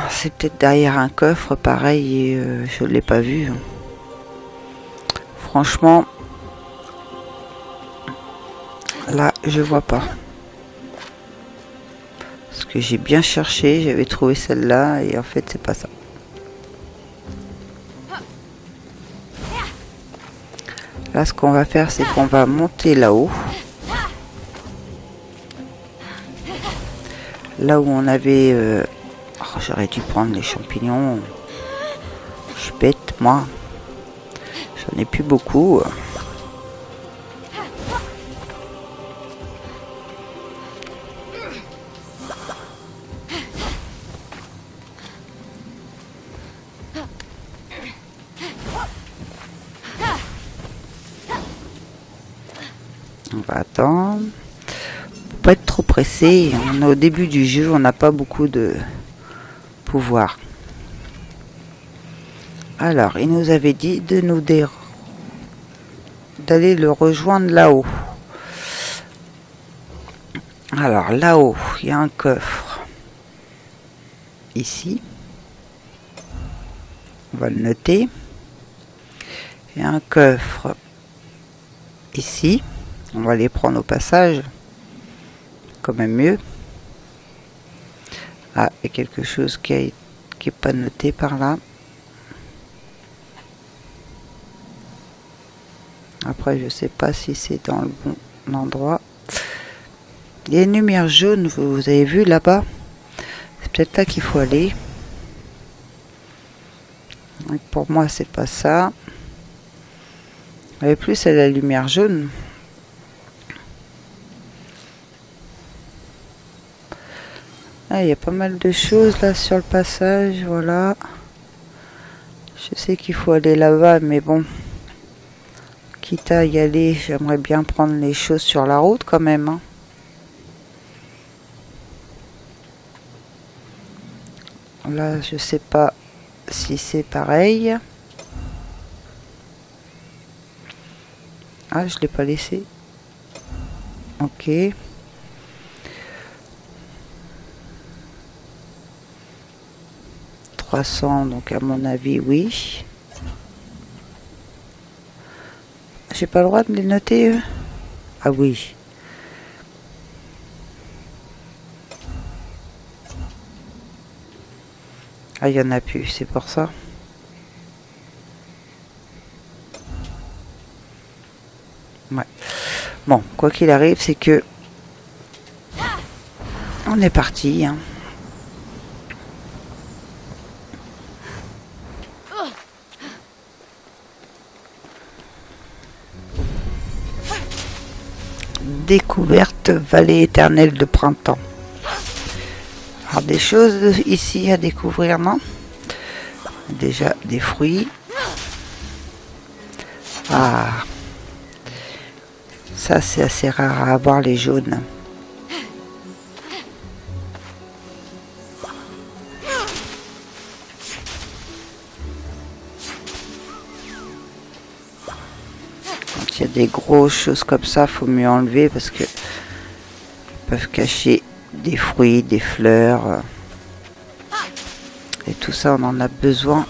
[SPEAKER 1] C'est peut-être derrière un coffre, pareil, et je l'ai pas vu. Franchement, là je vois pas. Parce que j'ai bien cherché, j'avais trouvé celle-là, et en fait c'est pas ça. Là ce qu'on va faire, c'est qu'on va monter là-haut. Là où on avait... Oh, j'aurais dû prendre les champignons. Je suis bête, moi. J'en ai plus beaucoup. On va attendre. Pas être trop pressé. On est au début du jeu, on n'a pas beaucoup de pouvoir. Alors, il nous avait dit de nous d'aller le rejoindre là-haut. Alors là-haut, il y a un coffre. Ici. On va le noter. Il y a un coffre ici. On va les prendre au passage. Quand même mieux. Ah, il y a quelque chose qui est pas noté par là. Après, je sais pas si c'est dans le bon endroit. Il y a une lumière jaune, vous avez vu là-bas. C'est peut-être là qu'il faut aller. Donc pour moi, c'est pas ça. Et plus c'est la lumière jaune. Ah, il y a pas mal de choses là sur le passage, voilà. Je sais qu'il faut aller là-bas, mais bon. Quitte à y aller, j'aimerais bien prendre les choses sur la route quand même. Hein. Là, je sais pas si c'est pareil. Ah, je l'ai pas laissé. Ok. Donc à mon avis oui. J'ai pas le droit de les noter eux? Ah oui. Ah, il y en a plus, c'est pour ça. Ouais. Bon, quoi qu'il arrive, c'est que on est parti. Hein. Découverte vallée éternelle de printemps. Alors des choses ici à découvrir, non? Déjà des fruits. Ah, ça c'est assez rare à avoir, les jaunes. Il y a des grosses choses comme ça, faut mieux enlever parce que ils peuvent cacher des fruits, des fleurs. Et tout ça, on en a besoin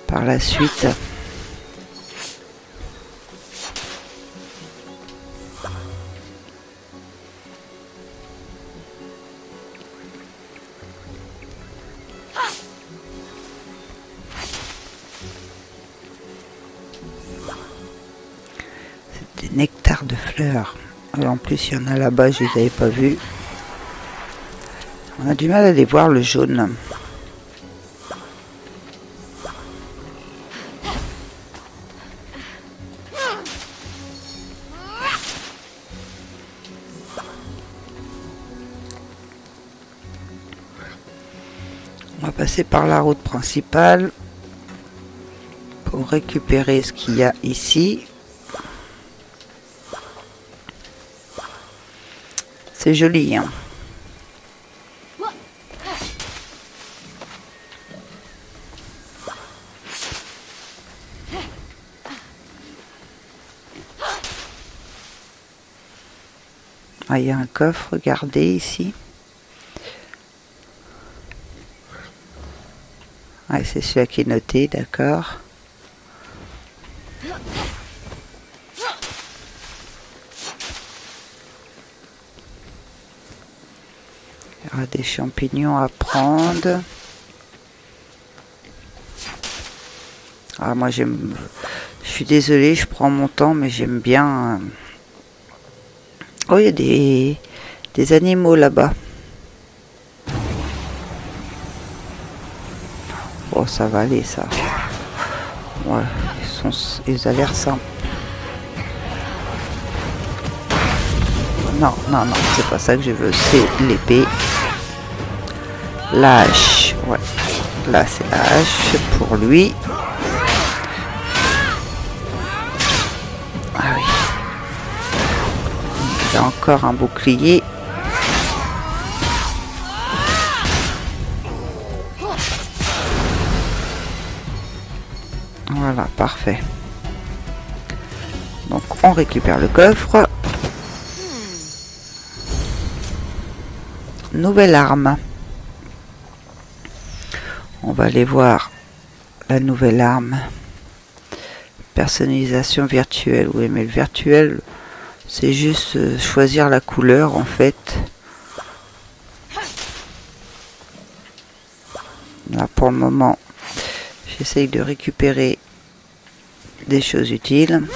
[SPEAKER 1] par la suite. Des nectars de fleurs. Et en plus, il y en a là-bas, je les avais pas vus. On a du mal à les voir, le jaune. On va passer par la route principale pour récupérer ce qu'il y a ici. C'est joli, hein. Ah, il y a un coffre, regardez ici. Ah, c'est celui-là qui est noté, d'accord. Il y aura des champignons à prendre. Ah, moi j'aime... Je suis désolée, je prends mon temps, mais j'aime bien... Oh, il y a des animaux là-bas. Oh, ça va aller, ça. Ouais, ils ont l'air simples. Non, non, non, c'est pas ça que je veux. C'est l'épée. La hache. Ouais. Là, c'est la hache pour lui. Ah oui. Il a encore un bouclier. Voilà, parfait. Donc, on récupère le coffre. Nouvelle arme. On va aller voir la nouvelle arme. Personnalisation virtuelle. Oui, mais le virtuel, c'est juste choisir la couleur en fait. Là, pour le moment, j'essaye de récupérer des choses utiles.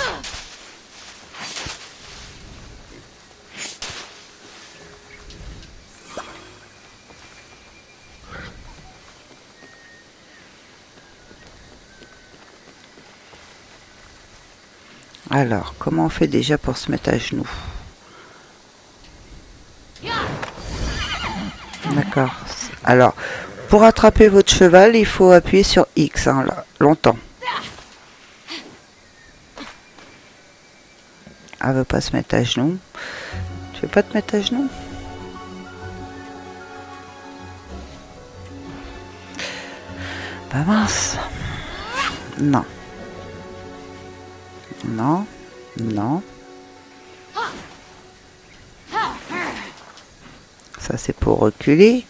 [SPEAKER 1] Alors, comment on fait déjà pour se mettre à genoux? D'accord. Alors, pour attraper votre cheval, il faut appuyer sur X, hein, là, longtemps. Elle veut pas se mettre à genoux. Tu veux pas te mettre à genoux? Bah mince. Non. Non. Non. Ça c'est pour reculer.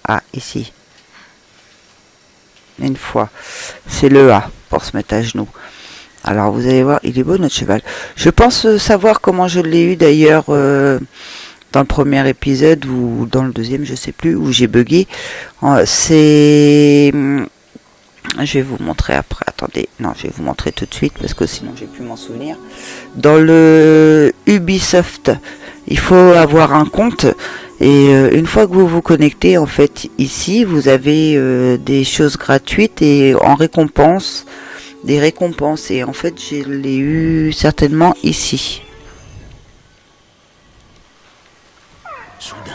[SPEAKER 1] Ah, ici. Une fois. C'est le A pour se mettre à genoux. Alors vous allez voir, il est beau notre cheval. Je pense savoir comment je l'ai eu d'ailleurs dans le premier épisode ou dans le deuxième, je sais plus, où j'ai bugué. C'est... Je vais vous montrer après. Attendez, non, je vais vous montrer tout de suite parce que sinon j'ai pu m'en souvenir. Dans le Ubisoft, il faut avoir un compte et une fois que vous vous connectez, en fait, ici, vous avez des choses gratuites et en récompense, des récompenses. Et en fait, je l'ai eu certainement ici.
[SPEAKER 4] Soudain,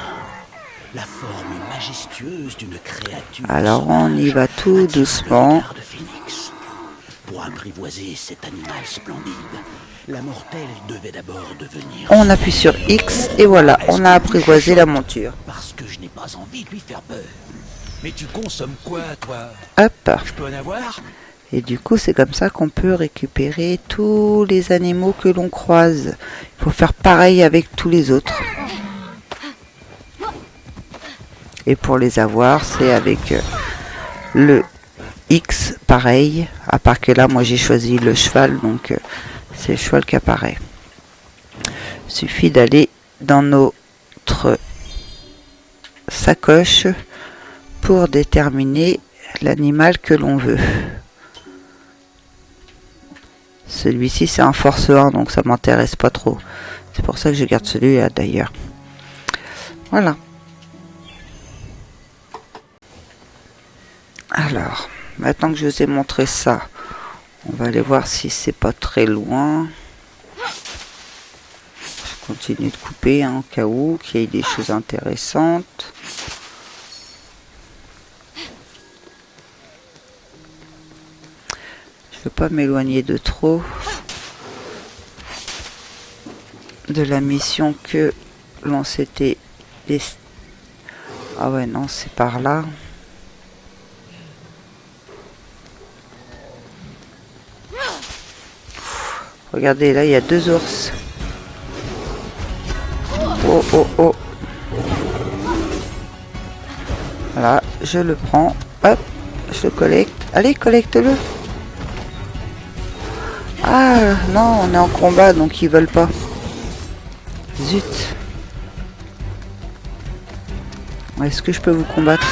[SPEAKER 4] la forme majestueuse d'une créature.
[SPEAKER 1] Alors on y va tout doucement.
[SPEAKER 4] De Phénix. Pour apprivoiser cet animal splendide, la mortelle devait d'abord devenir...
[SPEAKER 1] On appuie sur X et voilà, on a apprivoisé la monture.
[SPEAKER 4] Parce que je n'ai pas envie de lui faire peur.
[SPEAKER 3] Mais tu consommes quoi, toi?
[SPEAKER 1] Hop.
[SPEAKER 3] Je peux en avoir?
[SPEAKER 1] Et du coup, c'est comme ça qu'on peut récupérer tous les animaux que l'on croise. Il faut faire pareil avec tous les autres. Et pour les avoir, c'est avec le X, pareil. À part que là, moi, j'ai choisi le cheval, donc c'est le cheval qui apparaît. Il suffit d'aller dans notre sacoche pour déterminer l'animal que l'on veut. Celui-ci, c'est un force 1, donc ça m'intéresse pas trop. C'est pour ça que je garde celui-là, d'ailleurs. Voilà. Alors, maintenant que je vous ai montré ça, on va aller voir si c'est pas très loin. Je continue de couper hein, au cas où qu'il y ait des choses intéressantes. Je ne veux pas m'éloigner de trop de la mission que l'on s'était... Ah ouais, non, c'est par là. Regardez, là, il y a 2 ours. Oh, oh, oh. Voilà, je le prends. Hop, je le collecte. Allez, collecte-le. Ah, non, on est en combat, donc ils veulent pas. Zut. Est-ce que je peux vous combattre?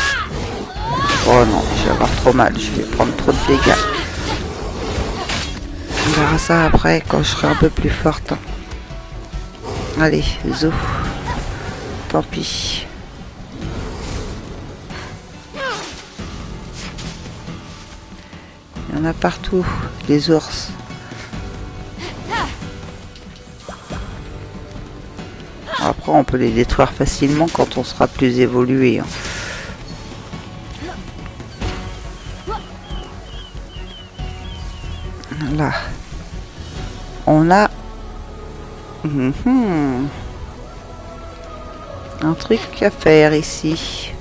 [SPEAKER 1] Oh non, je vais avoir trop mal. Je vais prendre trop de dégâts. On verra ça après quand je serai un peu plus forte. Allez, zo. Tant pis. Il y en a partout, les ours. Après, on peut les détruire facilement quand on sera plus évolué. Hein. Là. On a un truc à faire ici.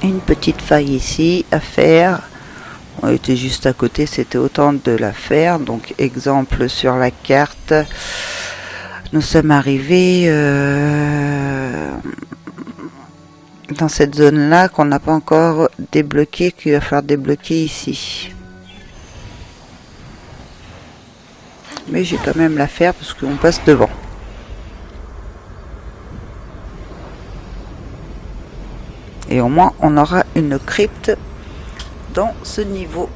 [SPEAKER 1] Une petite faille ici à faire. On était juste à côté, c'était autant de la faire. Donc exemple sur la carte, nous sommes arrivés dans cette zone là qu'on n'a pas encore débloqué, qu'il va falloir débloquer ici. Mais j'ai quand même la faire parce qu'on passe devant. Et au moins on aura une crypte dans ce niveau.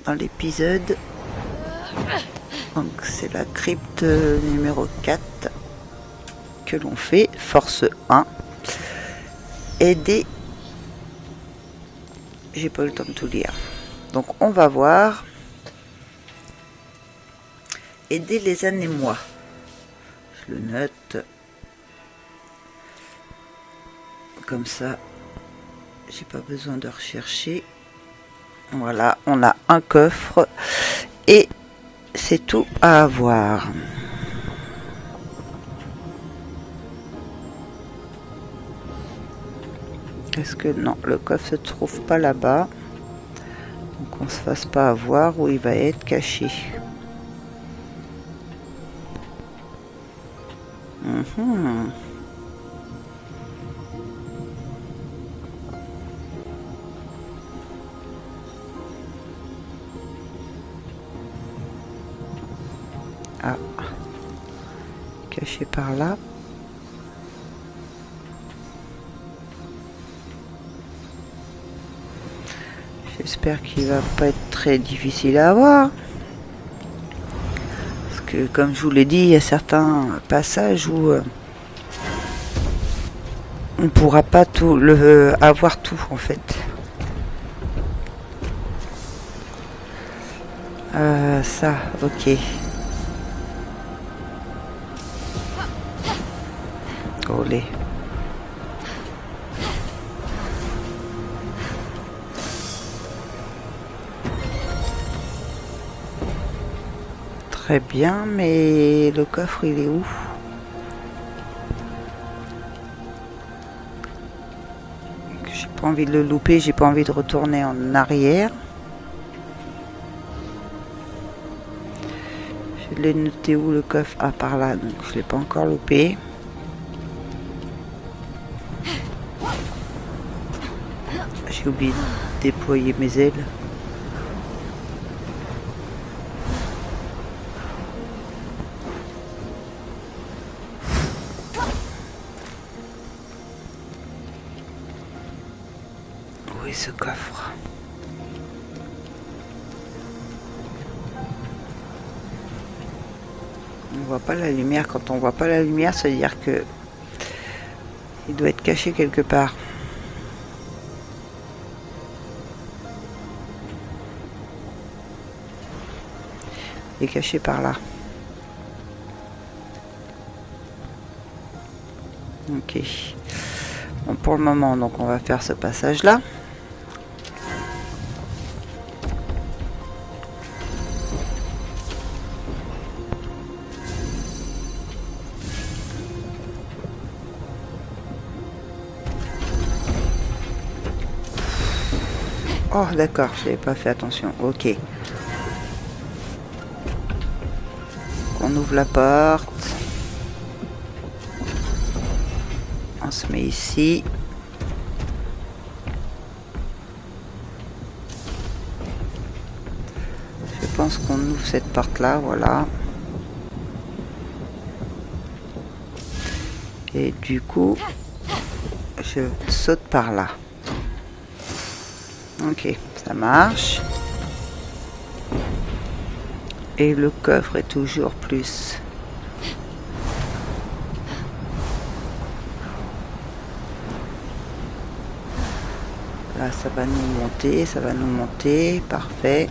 [SPEAKER 1] Dans l'épisode. Donc c'est la crypte numéro 4 que l'on fait. Force 1. Aider. J'ai pas eu le temps de tout lire. Donc on va voir. Aider les anémois. Je le note. Comme ça, j'ai pas besoin de rechercher. Voilà, on a un coffre et c'est tout à avoir. Est-ce que non, le coffre se trouve pas là-bas, donc on se fasse pas avoir où il va être caché. Ah, caché par là. J'espère qu'il va pas être très difficile à avoir. Parce que comme je vous l'ai dit, il y a certains passages où on ne pourra pas tout avoir tout en fait. Ça, ok. Olé. Très bien, mais le coffre il est où? J'ai pas envie de le louper, j'ai pas envie de retourner en arrière. Je l'ai noté où le coffre? Ah, par là, donc je l'ai pas encore loupé. J'ai oublié de déployer mes ailes. Où est ce coffre? On voit pas la lumière. Quand on voit pas la lumière, ça veut dire que il doit être caché quelque part. Il est caché par là. Ok. Bon, pour le moment, donc on va faire ce passage là. Oh d'accord, je n'avais pas fait attention. Ok. On ouvre la porte. On se met ici. Je pense qu'on ouvre cette porte là, voilà. Et du coup, je saute par là. Ok, ça marche. Et le coffre est toujours plus. Là, ça va nous monter, ça va nous monter. Parfait.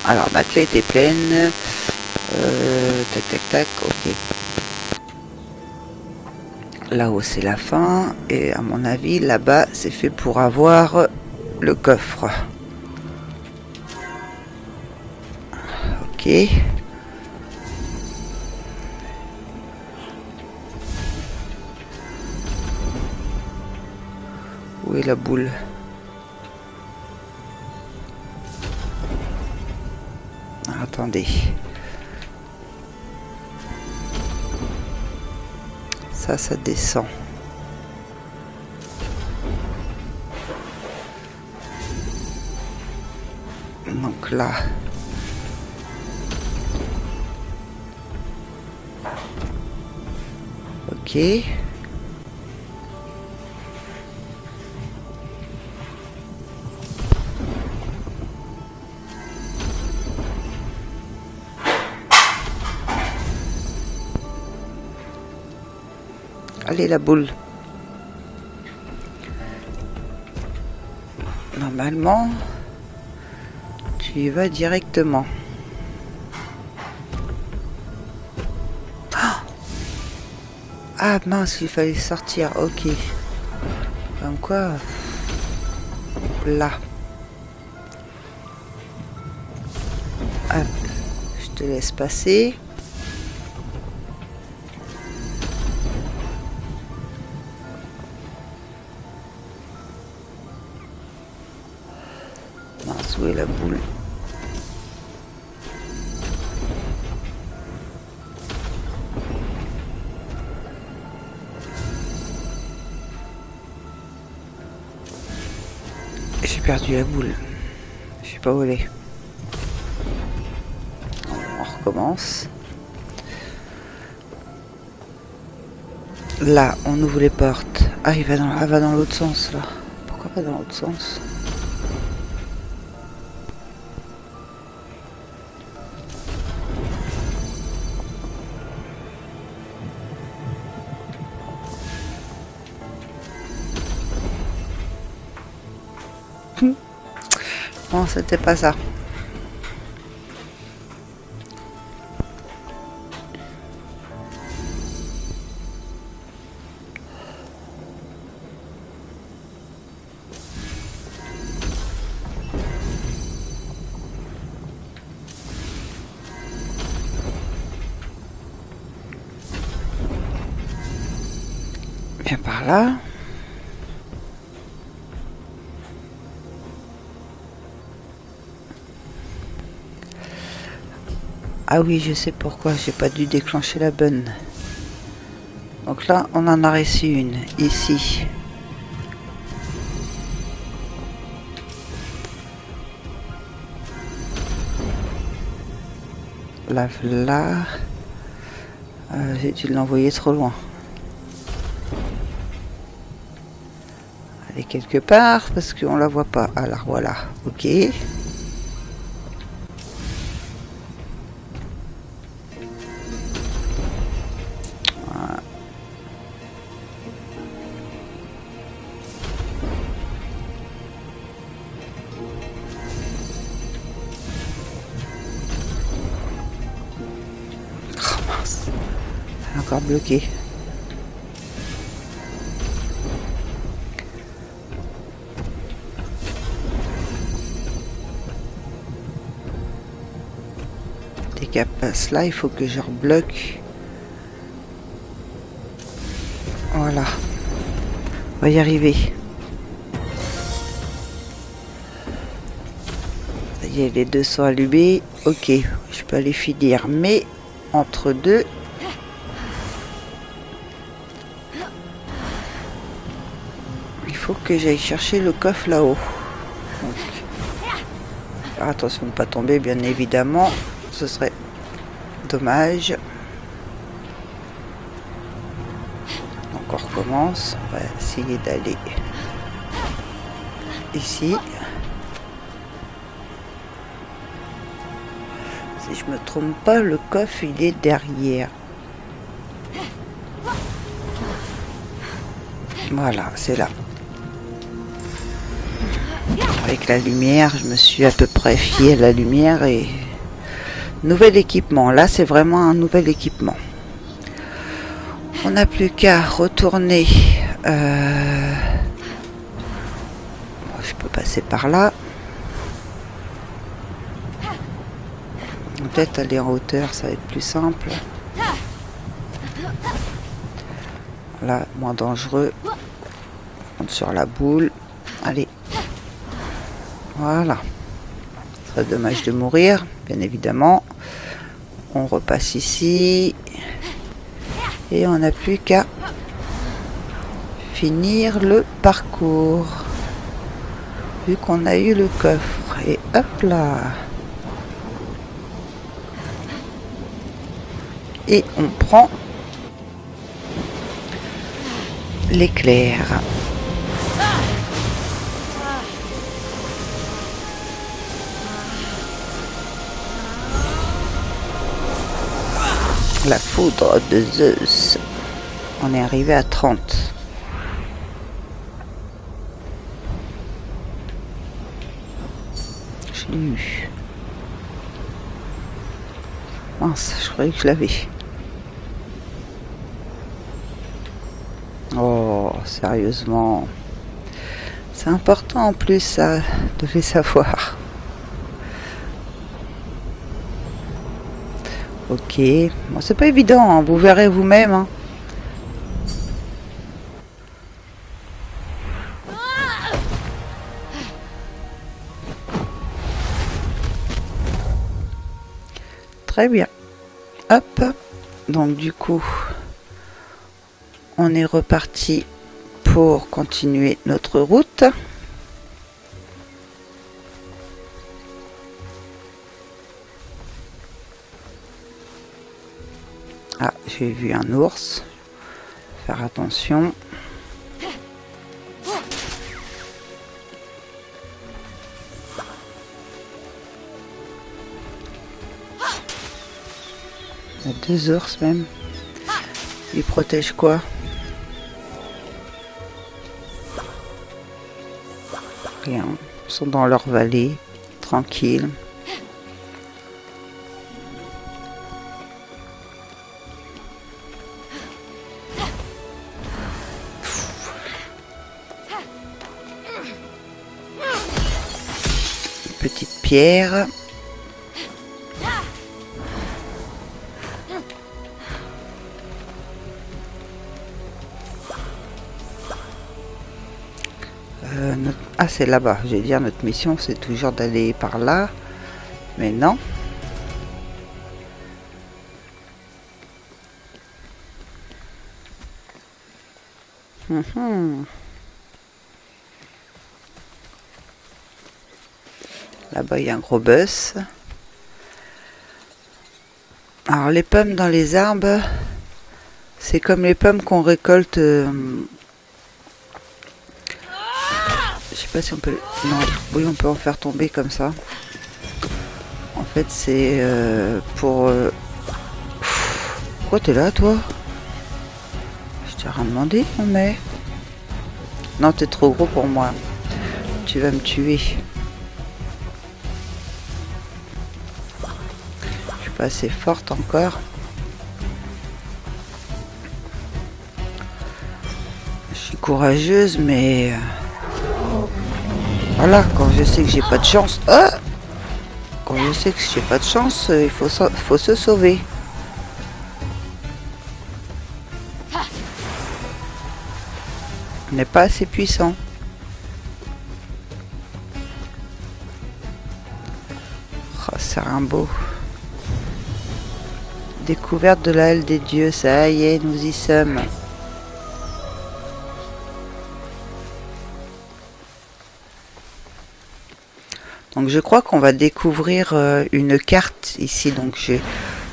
[SPEAKER 1] Alors, ma clé était pleine. Tac, tac, tac, ok. Là-haut, c'est la fin. Et à mon avis, là-bas, c'est fait pour avoir le coffre. Ok. Où est la boule? Attendez. Ça descend. Donc là. Ok. Allez, la boule. Normalement, tu y vas directement. Ah mince, il fallait sortir. Ok. Comme quoi... Là. Hop. Je te laisse passer. Mince, où est la boule? J'ai perdu la boule. Je sais pas où elle est. On recommence. Là, on ouvre les portes. Ah, elle va dans l'autre sens, là. Pourquoi pas dans l'autre sens? Non, c'était pas ça. Viens par là. Ah oui, je sais pourquoi, j'ai pas dû déclencher la bonne. Donc là, on en a reçu une, ici. Là, j'ai dû l'envoyer trop loin. Elle est quelque part, parce qu'on la voit pas. Alors voilà, ok. Encore bloqué. Dès qu'elle passe là, il faut que je rebloque. Voilà. On va y arriver. Ça y est, les deux sont allumés. Ok, je peux aller finir. Mais entre deux... faut que j'aille chercher le coffre là-haut. Faire attention de ne pas tomber, bien évidemment. Ce serait dommage. Donc on recommence. On va essayer d'aller ici. Si je me trompe pas, le coffre il est derrière. Voilà, c'est là. Avec la lumière, je me suis à peu près fiée à la lumière et nouvel équipement. Là, c'est vraiment un nouvel équipement. On n'a plus qu'à retourner. Je peux passer par là. Peut-être aller en hauteur, ça va être plus simple. Là, moins dangereux. On monte sur la boule. Allez. Voilà. Ce serait dommage de mourir, bien évidemment. On repasse ici. Et on n'a plus qu'à finir le parcours. Vu qu'on a eu le coffre. Et hop là. Et on prend l'éclair. La foudre de Zeus. On est arrivé à 30. Je l'ai eu. Mince, je croyais que je l'avais. Oh, sérieusement. C'est important en plus, ça, de les savoir. Ok. Bon, c'est pas évident, hein, vous verrez vous-même. Hein. Très bien. Hop. Donc du coup, on est reparti pour continuer notre route. Ah, j'ai vu un ours. Faire attention. Il y a 2 ours même. Ils protègent quoi? Rien. Ils sont dans leur vallée, tranquilles. Petite pierre. Ah, c'est là-bas. Je vais dire, notre mission, c'est toujours d'aller par là. Mais non. Là-bas, il y a un gros bus. Alors, les pommes dans les arbres, c'est comme les pommes qu'on récolte... Je sais pas si on peut... Non, oui, on peut en faire tomber comme ça. En fait, c'est pour... Pourquoi t'es là, toi? Je t'ai rien demandé, mais... Non, t'es trop gros pour moi. Tu vas me tuer. Je suis pas assez forte encore. Je suis courageuse, mais... Voilà, quand je sais que j'ai pas de chance... Quand je sais que j'ai pas de chance, il faut se sauver. On n'est pas assez puissant. Oh, c'est un beau. Découverte de la halle des dieux, ça y est, nous y sommes. Donc je crois qu'on va découvrir une carte ici. Donc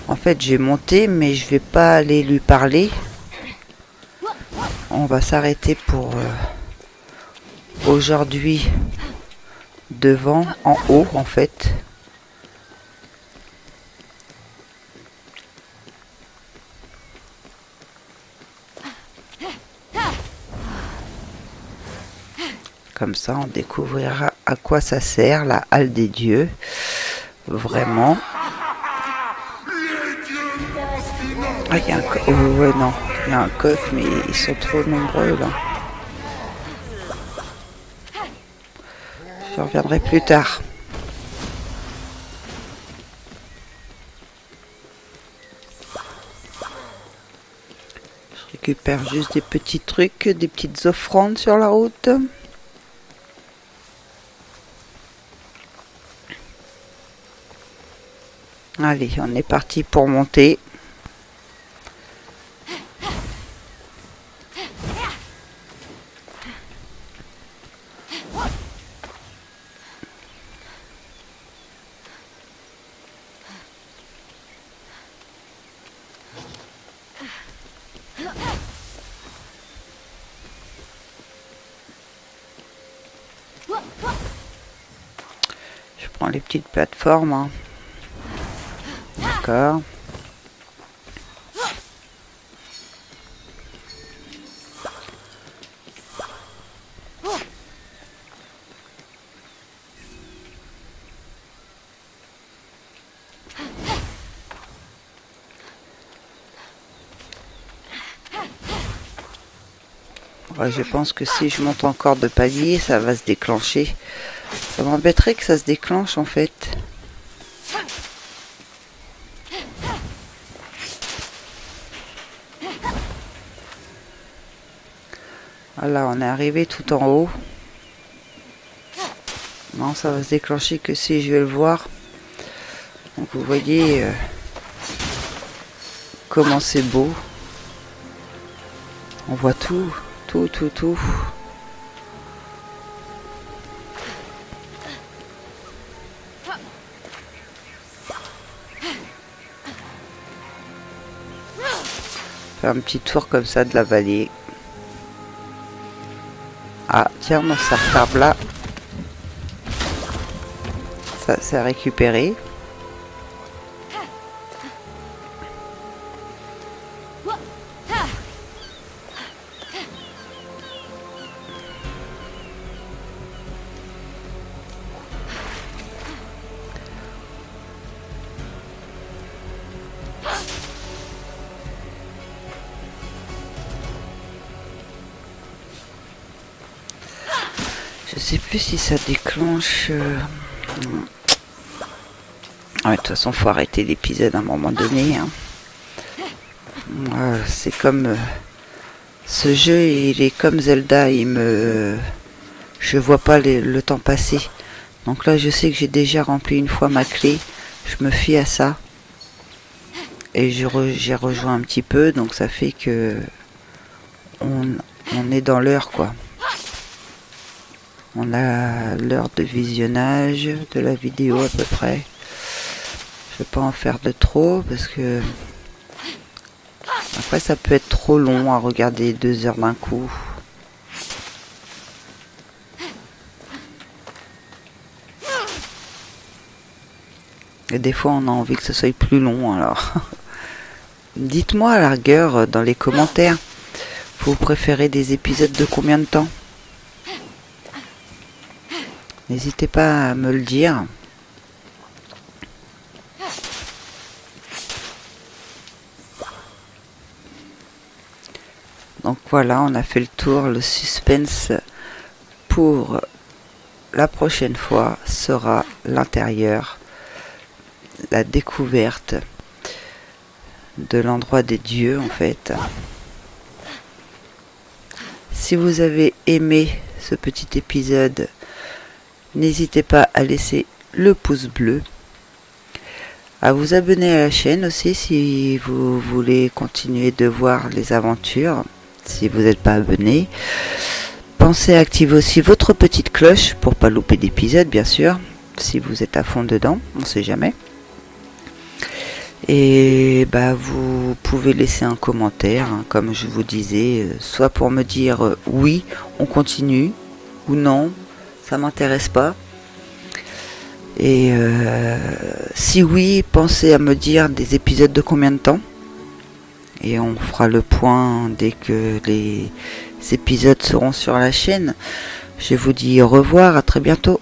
[SPEAKER 1] en fait j'ai monté, mais je vais pas aller lui parler. On va s'arrêter pour aujourd'hui devant, en haut en fait. Comme ça, on découvrira à quoi ça sert, la halle des dieux. Vraiment. Ah, il y a un coffre. Oh, ouais, non. Il y a un coffre, mais ils sont trop nombreux, là. Je reviendrai plus tard. Je récupère juste des petits trucs, des petites offrandes sur la route. Allez, on est parti pour monter. les petites plateformes. Hein. D'accord. Ouais, je pense que si je monte encore de palier, ça va se déclencher. Ça m'embêterait que ça se déclenche en fait. Voilà, on est arrivé tout en haut. Non, ça va se déclencher que si je vais le voir. Donc vous voyez comment c'est beau. On voit tout. Tout. Faire un petit tour comme ça de la vallée. Ah, tiens, mon sartare là. Ça, c'est récupéré. Je sais plus si ça déclenche... Ah, de toute façon, faut arrêter l'épisode à un moment donné. Hein. C'est comme... ce jeu, il est comme Zelda. Je vois pas le temps passer. Donc là, je sais que j'ai déjà rempli une fois ma clé. Je me fie à ça. Et j'ai rejoint un petit peu. Donc ça fait que... On est dans l'heure, quoi. On a l'heure de visionnage de la vidéo à peu près. Je vais pas en faire de trop parce que après ça peut être trop long à regarder 2 heures d'un coup. Et des fois on a envie que ce soit plus long, alors dites-moi à la rigueur dans les commentaires, vous préférez des épisodes de combien de temps? N'hésitez pas à me le dire. Donc voilà, on a fait le tour. Le suspense pour la prochaine fois sera l'intérieur, la découverte de l'endroit des dieux en fait. Si vous avez aimé ce petit épisode, n'hésitez pas à laisser le pouce bleu, à vous abonner à la chaîne aussi si vous voulez continuer de voir les aventures, si vous n'êtes pas abonné. Pensez à activer aussi votre petite cloche pour pas louper d'épisodes, bien sûr, si vous êtes à fond dedans, on sait jamais. Et vous pouvez laisser un commentaire, hein, comme je vous disais, soit pour me dire oui, on continue, ou non, ça m'intéresse pas. Et si oui, pensez à me dire des épisodes de combien de temps. Et on fera le point dès que les épisodes seront sur la chaîne. Je vous dis au revoir, à très bientôt.